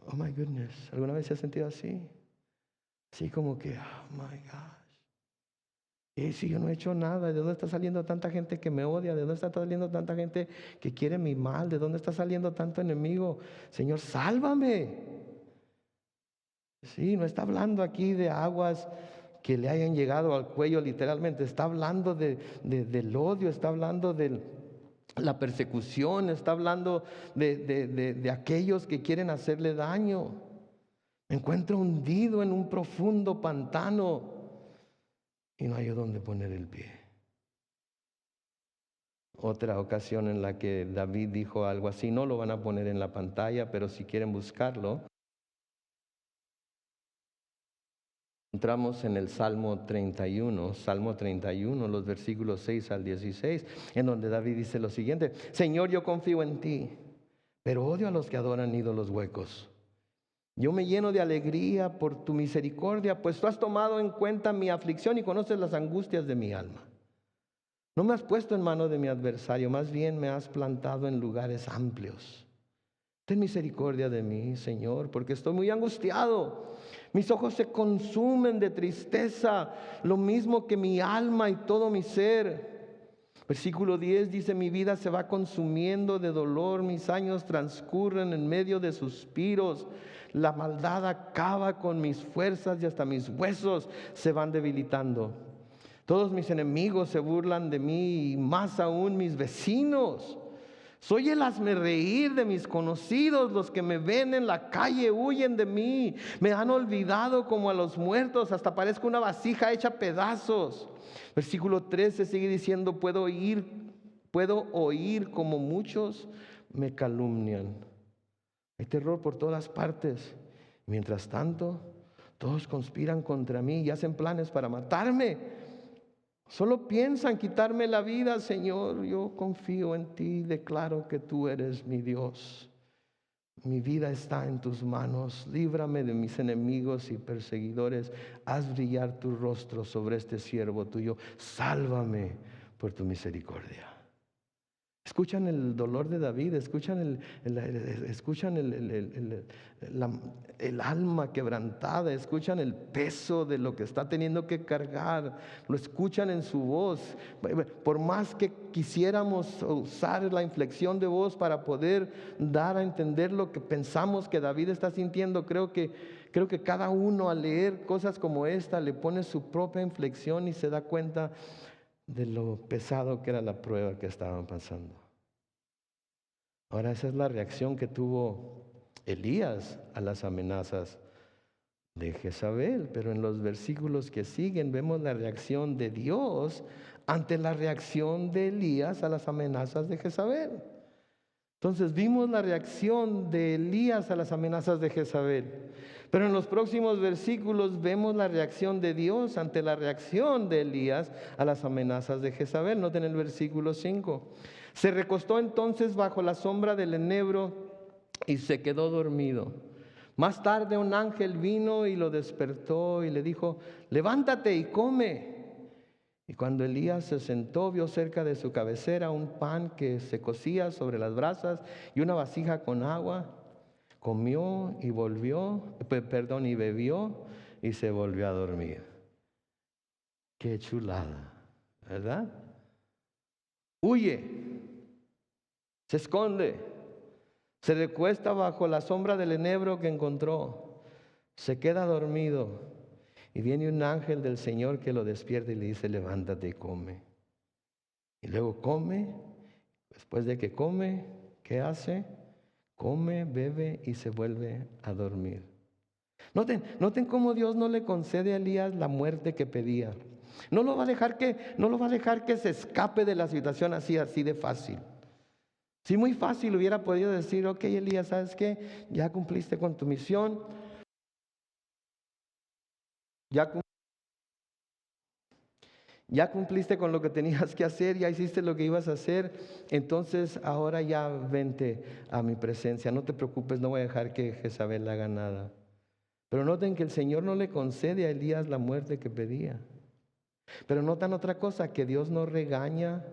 Speaker 1: Oh my goodness, ¿alguna vez se ha sentido así? Así como que, oh my gosh. Y si yo no he hecho nada, ¿de dónde está saliendo tanta gente que me odia? ¿De dónde está saliendo tanta gente que quiere mi mal? ¿De dónde está saliendo tanto enemigo? Señor, sálvame. Sí, no está hablando aquí de aguas que le hayan llegado al cuello literalmente. Está hablando del odio, está hablando de la persecución, está hablando de aquellos que quieren hacerle daño. Me encuentro hundido en un profundo pantano y no hay dónde poner el pie. Otra ocasión en la que David dijo algo así, no lo van a poner en la pantalla, pero si quieren buscarlo, encontramos en el Salmo 31, los versículos 6 al 16, en donde David dice lo siguiente, Señor, yo confío en ti, pero odio a los que adoran ídolos huecos. Yo me lleno de alegría por tu misericordia, pues tú has tomado en cuenta mi aflicción y conoces las angustias de mi alma. No me has puesto en mano de mi adversario, más bien me has plantado en lugares amplios. Ten misericordia de mí, Señor, porque estoy muy angustiado. Mis ojos se consumen de tristeza, lo mismo que mi alma y todo mi ser. Versículo 10 dice, mi vida se va consumiendo de dolor, mis años transcurren en medio de suspiros. La maldad acaba con mis fuerzas y hasta mis huesos se van debilitando. Todos mis enemigos se burlan de mí y más aún mis vecinos. Soy el hazmerreír de mis conocidos, los que me ven en la calle huyen de mí. Me han olvidado como a los muertos, hasta parezco una vasija hecha pedazos. Versículo 13 sigue diciendo, puedo oír como muchos me calumnian. Hay terror por todas partes. Mientras tanto, todos conspiran contra mí y hacen planes para matarme. Solo piensan quitarme la vida, Señor. Yo confío en ti, declaro que tú eres mi Dios. Mi vida está en tus manos. Líbrame de mis enemigos y perseguidores. Haz brillar tu rostro sobre este siervo tuyo. Sálvame por tu misericordia. Escuchan el dolor de David, escuchan el alma quebrantada, escuchan el peso de lo que está teniendo que cargar, lo escuchan en su voz. Por más que quisiéramos usar la inflexión de voz para poder dar a entender lo que pensamos que David está sintiendo, creo que cada uno al leer cosas como esta le pone su propia inflexión y se da cuenta de lo pesado que era la prueba que estaban pasando. Ahora esa es la reacción que tuvo Elías a las amenazas de Jezabel, pero en los versículos que siguen vemos la reacción de Dios ante la reacción de Elías a las amenazas de Jezabel. Entonces vimos la reacción de Elías a las amenazas de Jezabel, pero en los próximos versículos vemos la reacción de Dios ante la reacción de Elías a las amenazas de Jezabel. Noten el versículo 5. Se recostó entonces bajo la sombra del enebro y se quedó dormido. Más tarde un ángel vino y lo despertó y le dijo, levántate y come. Y cuando Elías se sentó, vio cerca de su cabecera un pan que se cocía sobre las brasas y una vasija con agua. Comió y y bebió y se volvió a dormir. Qué chulada, ¿verdad? Huye, se esconde, se recuesta bajo la sombra del enebro que encontró, se queda dormido. Y viene un ángel del Señor que lo despierta y le dice, levántate y come. Y luego come, después de que come, ¿qué hace? Come, bebe y se vuelve a dormir. Noten cómo Dios no le concede a Elías la muerte que pedía. No lo va a dejar que se escape de la situación así de fácil. Si muy fácil hubiera podido decir, ok Elías, ¿sabes qué? Ya cumpliste con tu misión. Ya cumpliste con lo que tenías que hacer, ya hiciste lo que ibas a hacer, entonces ahora ya vente a mi presencia, no te preocupes, no voy a dejar que Jezabel haga nada. Pero noten que el Señor no le concede a Elías la muerte que pedía. Pero notan otra cosa, que Dios no regaña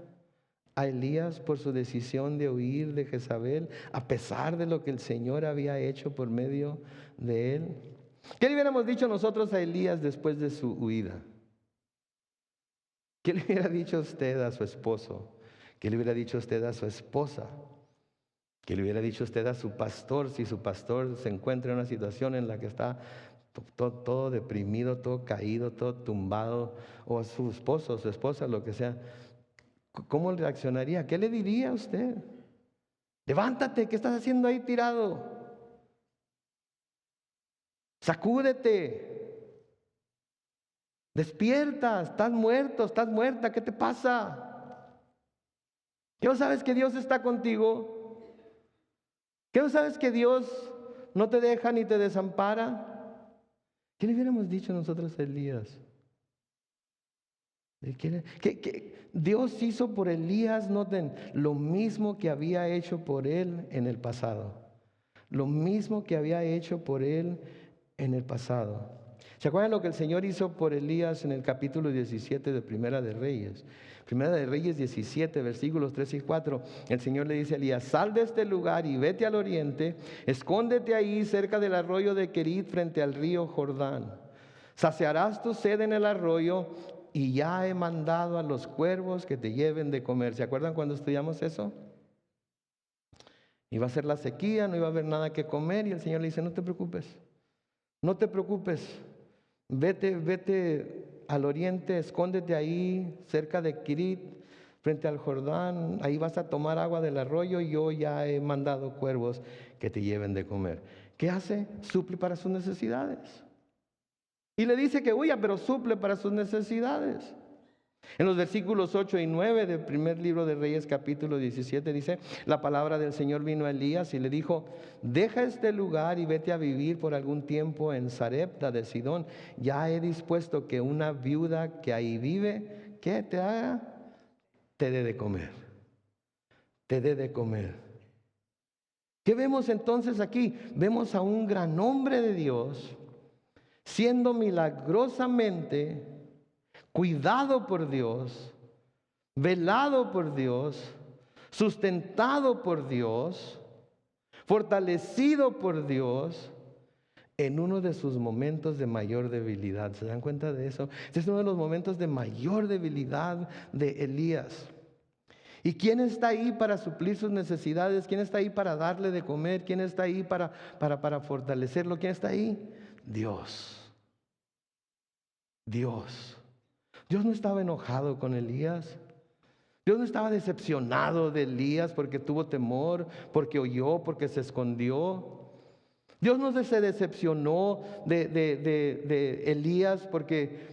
Speaker 1: a Elías por su decisión de huir de Jezabel, a pesar de lo que el Señor había hecho por medio de él. ¿Qué le hubiéramos dicho nosotros a Elías después de su huida? ¿Qué le hubiera dicho usted a su esposo? ¿Qué le hubiera dicho usted a su esposa? ¿Qué le hubiera dicho usted a su pastor si su pastor se encuentra en una situación en la que está todo deprimido, todo caído, todo tumbado? O a su esposo, o su esposa, lo que sea. ¿Cómo reaccionaría? ¿Qué le diría a usted? Levántate, ¿qué estás haciendo ahí tirado? Sacúdete. Despierta, estás muerto, estás muerta, ¿qué te pasa? ¿Qué no sabes que Dios está contigo? ¿Qué no sabes que Dios no te deja ni te desampara? ¿Qué le hubiéramos dicho nosotros a Elías? ¿Qué Dios hizo por Elías, noten, lo mismo que había hecho por él en el pasado. Lo mismo que había hecho por él en el pasado. ¿Se acuerdan lo que el Señor hizo por Elías en el capítulo 17 de Primera de Reyes? Primera de Reyes 17, versículos 3 y 4. El Señor le dice a Elías, sal de este lugar y vete al oriente, escóndete ahí cerca del arroyo de Querit frente al río Jordán. Saciarás tu sed en el arroyo y ya he mandado a los cuervos que te lleven de comer. ¿Se acuerdan cuando estudiamos eso? Iba a ser la sequía, no iba a haber nada que comer y el Señor le dice, no te preocupes, no te preocupes. Vete al oriente, escóndete ahí, cerca de Kirit, frente al Jordán, ahí vas a tomar agua del arroyo y yo ya he mandado cuervos que te lleven de comer. ¿Qué hace? Suple para sus necesidades. Y le dice que huya, pero suple para sus necesidades. En los versículos 8 y 9 del primer libro de Reyes, capítulo 17, dice: la palabra del Señor vino a Elías y le dijo: deja este lugar y vete a vivir por algún tiempo en Sarepta de Sidón. Ya he dispuesto que una viuda que ahí vive, ¿qué te haga? Te dé de comer. Te dé de comer. ¿Qué vemos entonces aquí? Vemos a un gran hombre de Dios siendo milagrosamente cuidado por Dios, velado por Dios, sustentado por Dios, fortalecido por Dios en uno de sus momentos de mayor debilidad. ¿Se dan cuenta de eso? Este es uno de los momentos de mayor debilidad de Elías. ¿Y quién está ahí para suplir sus necesidades? ¿Quién está ahí para darle de comer? ¿Quién está ahí para fortalecerlo? ¿Quién está ahí? Dios. Dios. Dios no estaba enojado con Elías. Dios no estaba decepcionado de Elías porque tuvo temor, porque oyó, porque se escondió. Dios no se decepcionó de Elías porque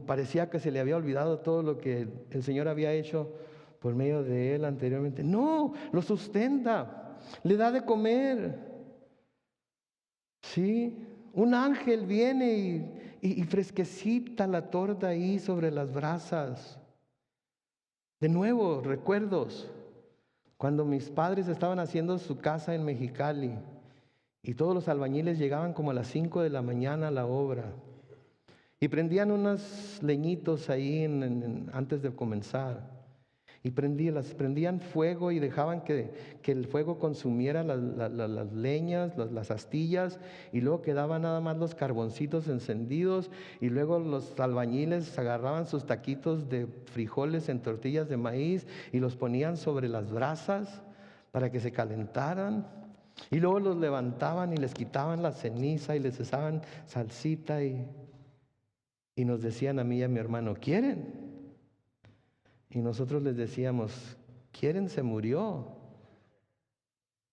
Speaker 1: parecía que se le había olvidado todo lo que el Señor había hecho por medio de él anteriormente. No, lo sustenta, le da de comer. Sí, un ángel viene y fresquecita la torta ahí sobre las brasas. De nuevo, recuerdos, cuando mis padres estaban haciendo su casa en Mexicali y todos los albañiles llegaban como a las 5 de la mañana a la obra y prendían unos leñitos ahí antes de comenzar. Y prendían fuego y dejaban que el fuego consumiera las leñas, las astillas, y luego quedaban nada más los carboncitos encendidos, y luego los albañiles agarraban sus taquitos de frijoles en tortillas de maíz y los ponían sobre las brasas para que se calentaran, y luego los levantaban y les quitaban la ceniza y les echaban salsita y nos decían a mí y a mi hermano: ¿quieren? Y nosotros les decíamos: ¿quieren? Se murió.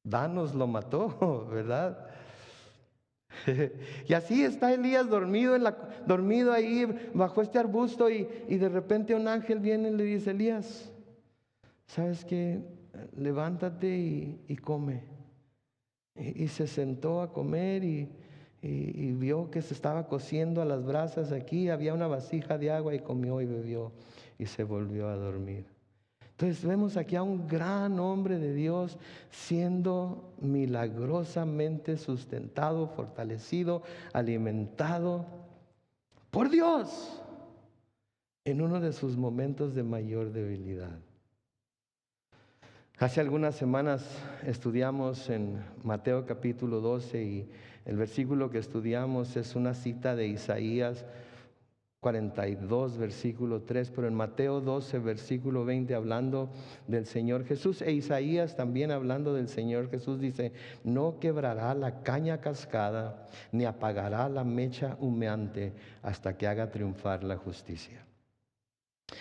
Speaker 1: Danos lo mató, ¿verdad? Y así está Elías dormido ahí bajo este arbusto y de repente un ángel viene y le dice: Elías, ¿sabes qué? Levántate y come. Y se sentó a comer y vio que se estaba cociendo a las brasas aquí. Había una vasija de agua y comió y bebió y se volvió a dormir. Entonces vemos aquí a un gran hombre de Dios siendo milagrosamente sustentado, fortalecido, alimentado por Dios en uno de sus momentos de mayor debilidad. Hace algunas semanas estudiamos en Mateo capítulo 12 y el versículo que estudiamos es una cita de Isaías 42, versículo 3, pero en Mateo 12, versículo 20, hablando del Señor Jesús, e Isaías también hablando del Señor Jesús, dice: no quebrará la caña cascada, ni apagará la mecha humeante hasta que haga triunfar la justicia.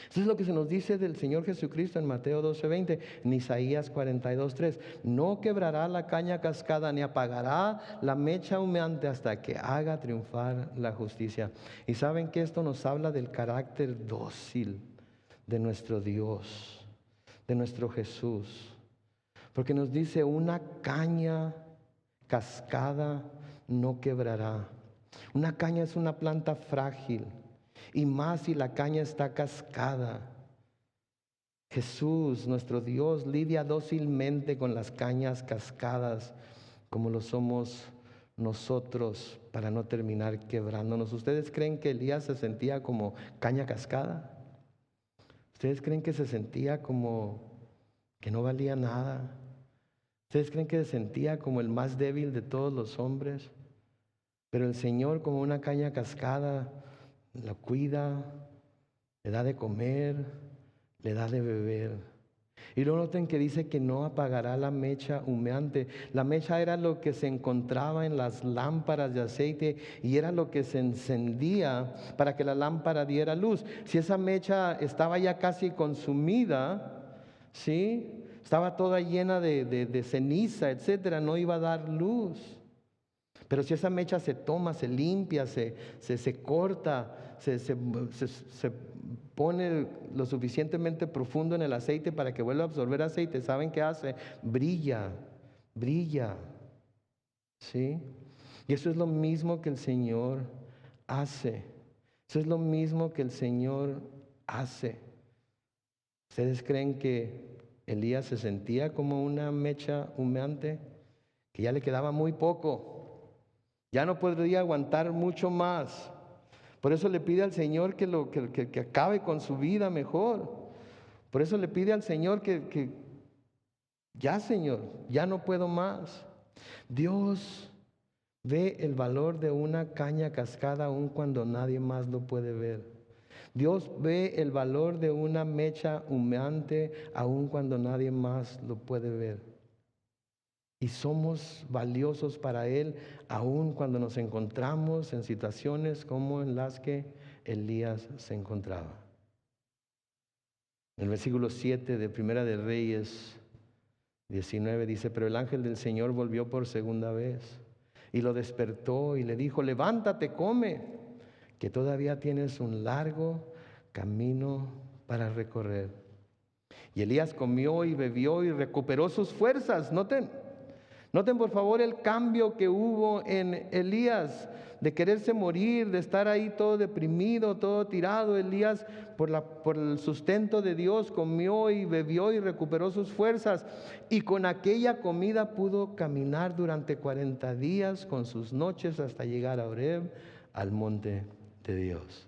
Speaker 1: Eso es lo que se nos dice del Señor Jesucristo en Mateo 12:20, en Isaías 42:3. No quebrará la caña cascada ni apagará la mecha humeante hasta que haga triunfar la justicia. Y saben que esto nos habla del carácter dócil de nuestro Dios, de nuestro Jesús. Porque nos dice: una caña cascada no quebrará. Una caña es una planta frágil. Y más si la caña está cascada. Jesús, nuestro Dios, lidia dócilmente con las cañas cascadas, como lo somos nosotros, para no terminar quebrándonos. ¿Ustedes creen que Elías se sentía como caña cascada? ¿Ustedes creen que se sentía como que no valía nada? ¿Ustedes creen que se sentía como el más débil de todos los hombres? Pero el Señor, como una caña cascada, lo cuida, le da de comer, le da de beber. Y luego noten que dice que no apagará la mecha humeante. La mecha era lo que se encontraba en las lámparas de aceite y era lo que se encendía para que la lámpara diera luz. Si esa mecha estaba ya casi consumida, ¿sí? Estaba toda llena de ceniza, etcétera, no iba a dar luz. Pero si esa mecha se toma, se limpia, se corta, se pone lo suficientemente profundo en el aceite para que vuelva a absorber aceite, ¿saben qué hace? Brilla, brilla. ¿Sí? Y eso es lo mismo que el Señor hace. Eso es lo mismo que el Señor hace. ¿Ustedes creen que Elías se sentía como una mecha humeante? Que ya le quedaba muy poco. Ya no podría aguantar mucho más. Por eso le pide al Señor que acabe con su vida mejor. Por eso le pide al Señor que ya, Señor, ya no puedo más. Dios ve el valor de una caña cascada aun cuando nadie más lo puede ver. Dios ve el valor de una mecha humeante aun cuando nadie más lo puede ver. Y somos valiosos para Él aun cuando nos encontramos en situaciones como en las que Elías se encontraba. En el versículo 7 de Primera de Reyes 19 dice: pero el ángel del Señor volvió por segunda vez y lo despertó y le dijo: levántate, come, que todavía tienes un largo camino para recorrer. Y Elías comió y bebió y recuperó sus fuerzas. Noten por favor el cambio que hubo en Elías, de quererse morir, de estar ahí todo deprimido, todo tirado. Elías, por el sustento de Dios, comió y bebió y recuperó sus fuerzas. Y con aquella comida pudo caminar durante 40 días con sus noches hasta llegar a Horeb, al monte de Dios.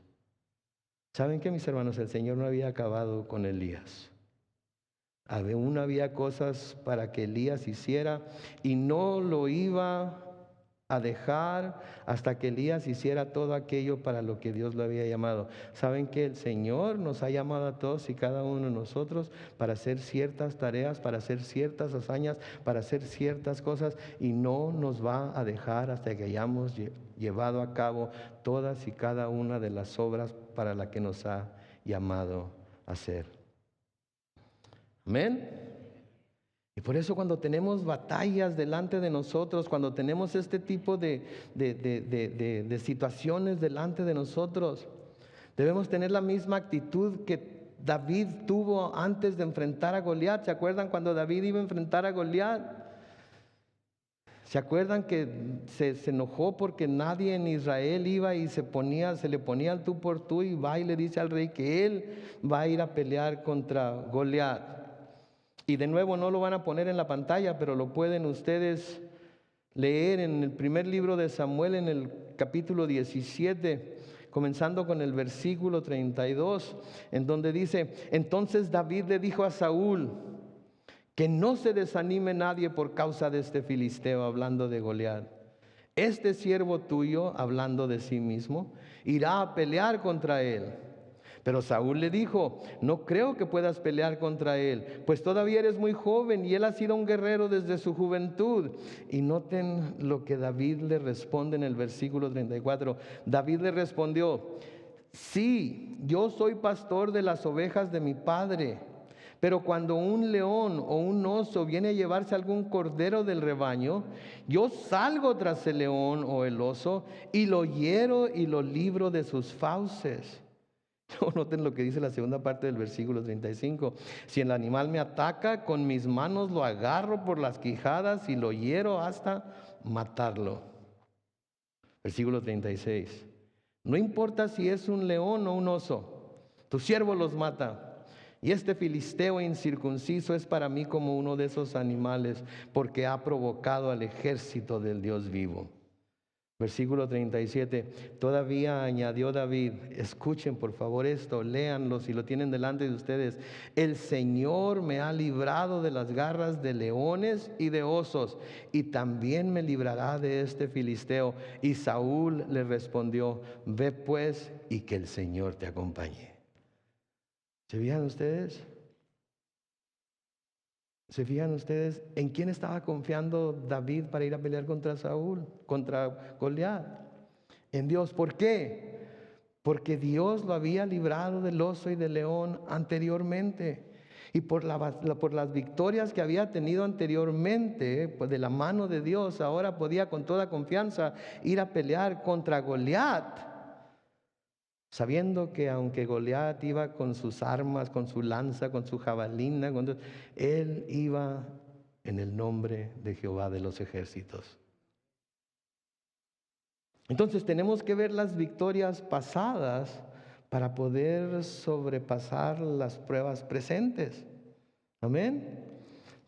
Speaker 1: ¿Saben qué, mis hermanos? El Señor no había acabado con Elías. Aún había cosas para que Elías hiciera y no lo iba a dejar hasta que Elías hiciera todo aquello para lo que Dios lo había llamado. ¿Saben que el Señor nos ha llamado a todos y cada uno de nosotros para hacer ciertas tareas, para hacer ciertas hazañas, para hacer ciertas cosas, y no nos va a dejar hasta que hayamos llevado a cabo todas y cada una de las obras para las que nos ha llamado a hacer? Amén. Y por eso cuando tenemos batallas delante de nosotros, cuando tenemos este tipo de situaciones delante de nosotros, debemos tener la misma actitud que David tuvo antes de enfrentar a Goliat. ¿Se acuerdan cuando David iba a enfrentar a Goliat? ¿Se acuerdan que se enojó porque nadie en Israel iba y se le ponía al tú por tú, y va y le dice al rey que él va a ir a pelear contra Goliat? Y de nuevo no lo van a poner en la pantalla, pero lo pueden ustedes leer en el primer libro de Samuel, en el capítulo 17, comenzando con el versículo 32, en donde dice: entonces David le dijo a Saúl que no se desanime nadie por causa de este filisteo, hablando de Goliat. Este siervo tuyo, hablando de sí mismo, irá a pelear contra él. Pero Saúl le dijo: no creo que puedas pelear contra él, pues todavía eres muy joven y él ha sido un guerrero desde su juventud. Y noten lo que David le responde en el versículo 34. David le respondió: sí, yo soy pastor de las ovejas de mi padre, pero cuando un león o un oso viene a llevarse algún cordero del rebaño, yo salgo tras el león o el oso y lo hiero y lo libro de sus fauces. Noten lo que dice la segunda parte del versículo 35. Si el animal me ataca, con mis manos lo agarro por las quijadas y lo hiero hasta matarlo. Versículo 36. No importa si es un león o un oso, tu siervo los mata. Y este filisteo incircunciso es para mí como uno de esos animales, porque ha provocado al ejército del Dios vivo. Versículo 37, todavía añadió David, escuchen por favor esto, léanlo si lo tienen delante de ustedes: el Señor me ha librado de las garras de leones y de osos, y también me librará de este filisteo. Y Saúl le respondió: ve pues, y que el Señor te acompañe. ¿Se fijan ustedes? ¿Se fijan ustedes en quién estaba confiando David para ir a pelear contra Saúl, contra Goliat? En Dios. ¿Por qué? Porque Dios lo había librado del oso y del león anteriormente. Y por las victorias que había tenido anteriormente, pues de la mano de Dios, ahora podía con toda confianza ir a pelear contra Goliat, sabiendo que aunque Goliat iba con sus armas, con su lanza, con su jabalina, él iba en el nombre de Jehová de los ejércitos. Entonces tenemos que ver las victorias pasadas para poder sobrepasar las pruebas presentes. Amén.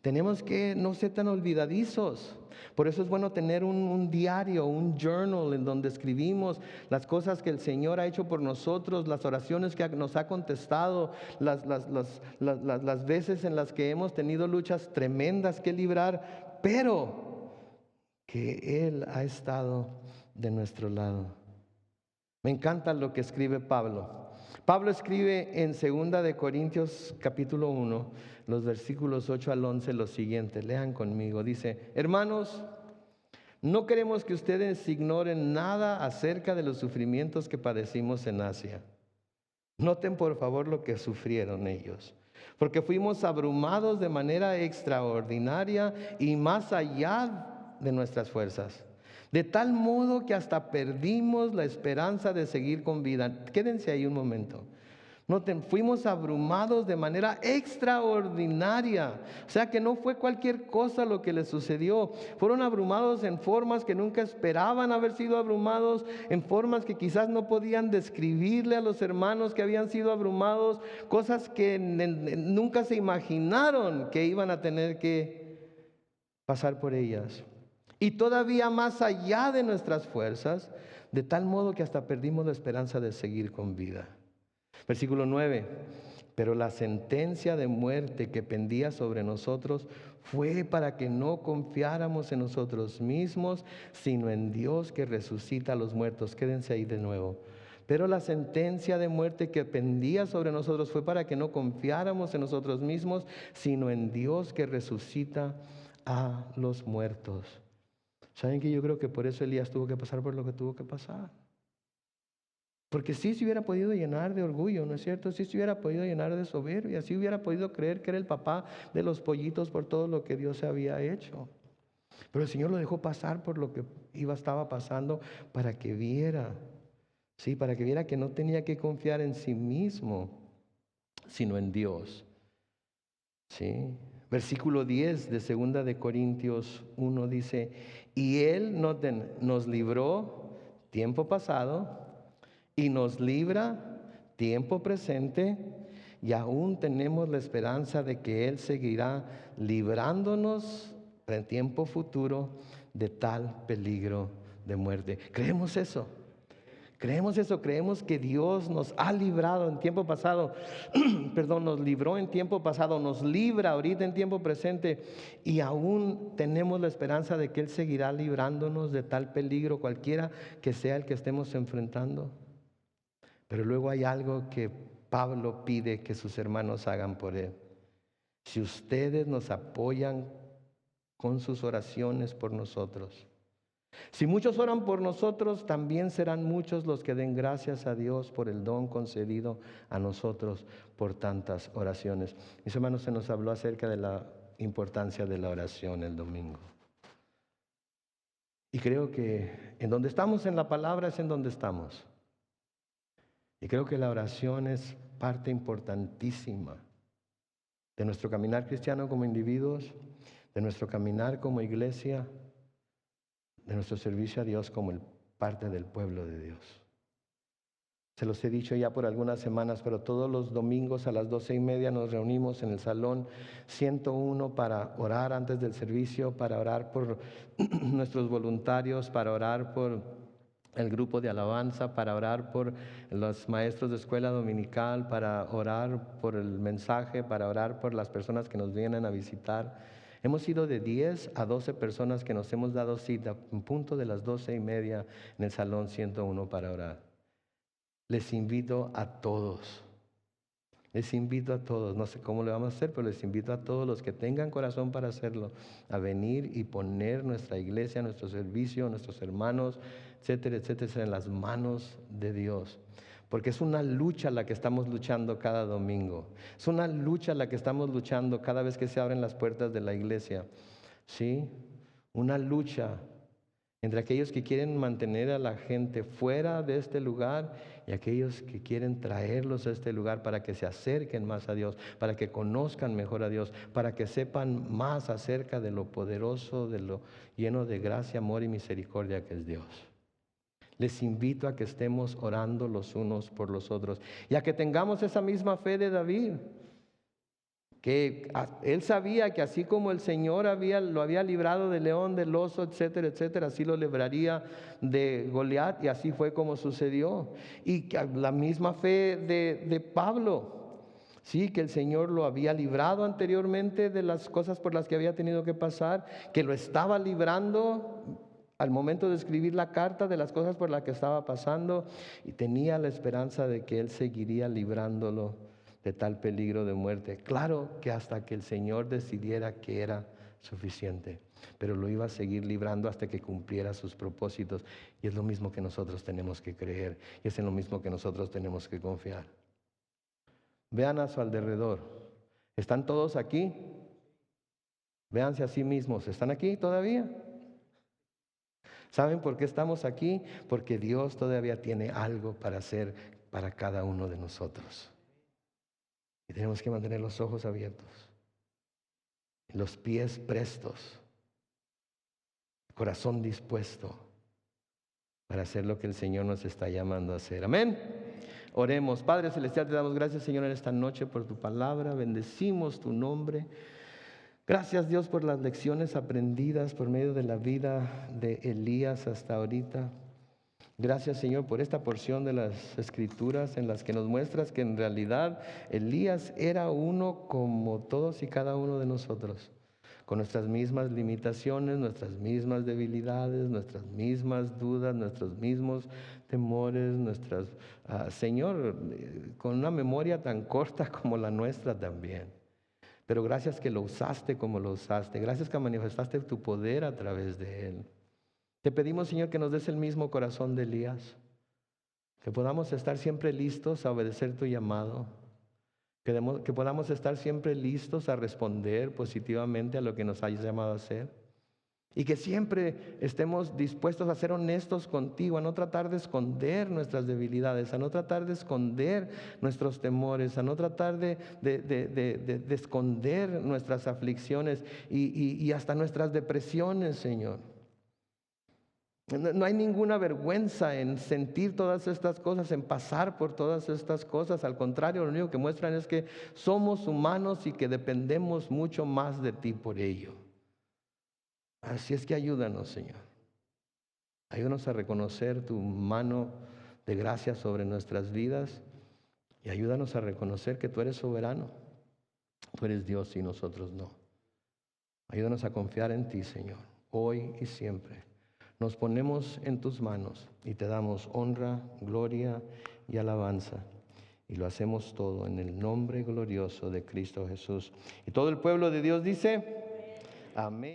Speaker 1: Tenemos que no ser tan olvidadizos. Por eso es bueno tener un diario, un journal en donde escribimos las cosas que el Señor ha hecho por nosotros, las oraciones que nos ha contestado, las veces en las que hemos tenido luchas tremendas que librar, pero que Él ha estado de nuestro lado. Me encanta lo que escribe Pablo. Pablo escribe en 2 de Corintios capítulo 1, los versículos 8 al 11 lo siguiente. Lean conmigo. Dice: hermanos, no queremos que ustedes ignoren nada acerca de los sufrimientos que padecimos en Asia. Noten por favor lo que sufrieron ellos, porque fuimos abrumados de manera extraordinaria y más allá de nuestras fuerzas, de tal modo que hasta perdimos la esperanza de seguir con vida. Quédense ahí un momento. Noten, fuimos abrumados de manera extraordinaria. O sea que no fue cualquier cosa lo que les sucedió. Fueron abrumados en formas que nunca esperaban haber sido abrumados, en formas que quizás no podían describirle a los hermanos que habían sido abrumados, cosas que nunca se imaginaron que iban a tener que pasar por ellas. Y todavía más allá de nuestras fuerzas, de tal modo que hasta perdimos la esperanza de seguir con vida. Versículo 9: pero la sentencia de muerte que pendía sobre nosotros fue para que no confiáramos en nosotros mismos, sino en Dios que resucita a los muertos. Quédense ahí de nuevo. Pero la sentencia de muerte que pendía sobre nosotros fue para que no confiáramos en nosotros mismos, sino en Dios que resucita a los muertos. ¿Saben que yo creo que por eso Elías tuvo que pasar por lo que tuvo que pasar? Porque sí se hubiera podido llenar de orgullo, ¿no es cierto? Sí se hubiera podido llenar de soberbia, sí hubiera podido creer que era el papá de los pollitos por todo lo que Dios había hecho. Pero el Señor lo dejó pasar por lo que estaba pasando para que viera, sí, para que viera que no tenía que confiar en sí mismo, sino en Dios. Sí. Versículo 10 de 2 de Corintios 1 dice: y Él nos libró tiempo pasado y nos libra tiempo presente, y aún tenemos la esperanza de que Él seguirá librándonos en tiempo futuro de tal peligro de muerte. ¿Creemos eso? Creemos eso, creemos que Dios nos ha librado en tiempo pasado, nos libró en tiempo pasado, nos libra ahorita en tiempo presente, y aún tenemos la esperanza de que Él seguirá librándonos de tal peligro, cualquiera que sea el que estemos enfrentando. Pero luego hay algo que Pablo pide que sus hermanos hagan por él. Si ustedes nos apoyan con sus oraciones por nosotros, si muchos oran por nosotros, también serán muchos los que den gracias a Dios por el don concedido a nosotros por tantas oraciones. Mis hermanos, se nos habló acerca de la importancia de la oración el domingo. Y creo que en donde estamos en la palabra es en donde estamos. Y creo que la oración es parte importantísima de nuestro caminar cristiano como individuos, de nuestro caminar como iglesia, de nuestro servicio a Dios como parte del pueblo de Dios. Se los he dicho ya por algunas semanas, pero todos los domingos a las 12:30 nos reunimos en el salón 101 para orar antes del servicio, para orar por nuestros voluntarios, para orar por el grupo de alabanza, para orar por los maestros de escuela dominical, para orar por el mensaje, para orar por las personas que nos vienen a visitar. Hemos ido de 10 a 12 personas que nos hemos dado cita en punto de las 12:30 en el salón 101 para orar. Les invito a todos Les invito a todos, no sé cómo lo vamos a hacer, pero les invito a todos los que tengan corazón para hacerlo, a venir y poner nuestra iglesia, nuestro servicio, nuestros hermanos, etcétera, etcétera, en las manos de Dios. Porque es una lucha la que estamos luchando cada domingo. Es una lucha la que estamos luchando cada vez que se abren las puertas de la iglesia. ¿Sí? Una lucha entre aquellos que quieren mantener a la gente fuera de este lugar y aquellos que quieren traerlos a este lugar para que se acerquen más a Dios, para que conozcan mejor a Dios, para que sepan más acerca de lo poderoso, de lo lleno de gracia, amor y misericordia que es Dios. Les invito a que estemos orando los unos por los otros y a que tengamos esa misma fe de David, que él sabía que así como el Señor lo había librado del león, del oso, etcétera, etcétera, así lo libraría de Goliat, y así fue como sucedió. Y la misma fe de Pablo, sí, que el Señor lo había librado anteriormente de las cosas por las que había tenido que pasar, que lo estaba librando al momento de escribir la carta de las cosas por las que estaba pasando, y tenía la esperanza de que Él seguiría librándolo de tal peligro de muerte. Claro que hasta que el Señor decidiera que era suficiente, pero lo iba a seguir librando hasta que cumpliera sus propósitos. Y es lo mismo que nosotros tenemos que creer, y es en lo mismo que nosotros tenemos que confiar. Vean a su alrededor. ¿Están todos aquí? Véanse a sí mismos. ¿Están aquí todavía? ¿Saben por qué estamos aquí? Porque Dios todavía tiene algo para hacer para cada uno de nosotros. Y tenemos que mantener los ojos abiertos, los pies prestos, el corazón dispuesto para hacer lo que el Señor nos está llamando a hacer. Amén. Oremos. Padre Celestial, te damos gracias, Señor, en esta noche por tu palabra. Bendecimos tu nombre. Gracias, Dios, por las lecciones aprendidas por medio de la vida de Elías hasta ahorita. Gracias, Señor, por esta porción de las Escrituras en las que nos muestras que en realidad Elías era uno como todos y cada uno de nosotros, con nuestras mismas limitaciones, nuestras mismas debilidades, nuestras mismas dudas, nuestros mismos temores, Señor, con una memoria tan corta como la nuestra también. Pero gracias que lo usaste como lo usaste, gracias que manifestaste tu poder a través de él. Te pedimos, Señor, que nos des el mismo corazón de Elías, que podamos estar siempre listos a obedecer tu llamado, que podamos estar siempre listos a responder positivamente a lo que nos hayas llamado a hacer, y que siempre estemos dispuestos a ser honestos contigo, a no tratar de esconder nuestras debilidades, a no tratar de esconder nuestros temores, a no tratar de esconder nuestras aflicciones y hasta nuestras depresiones, Señor. No hay ninguna vergüenza en sentir todas estas cosas, en pasar por todas estas cosas. Al contrario, lo único que muestran es que somos humanos y que dependemos mucho más de ti por ello. Así es que ayúdanos, Señor. Ayúdanos a reconocer tu mano de gracia sobre nuestras vidas y ayúdanos a reconocer que tú eres soberano. Tú eres Dios y nosotros no. Ayúdanos a confiar en ti, Señor, hoy y siempre. Nos ponemos en tus manos y te damos honra, gloria y alabanza. Y lo hacemos todo en el nombre glorioso de Cristo Jesús. Y todo el pueblo de Dios dice, amén.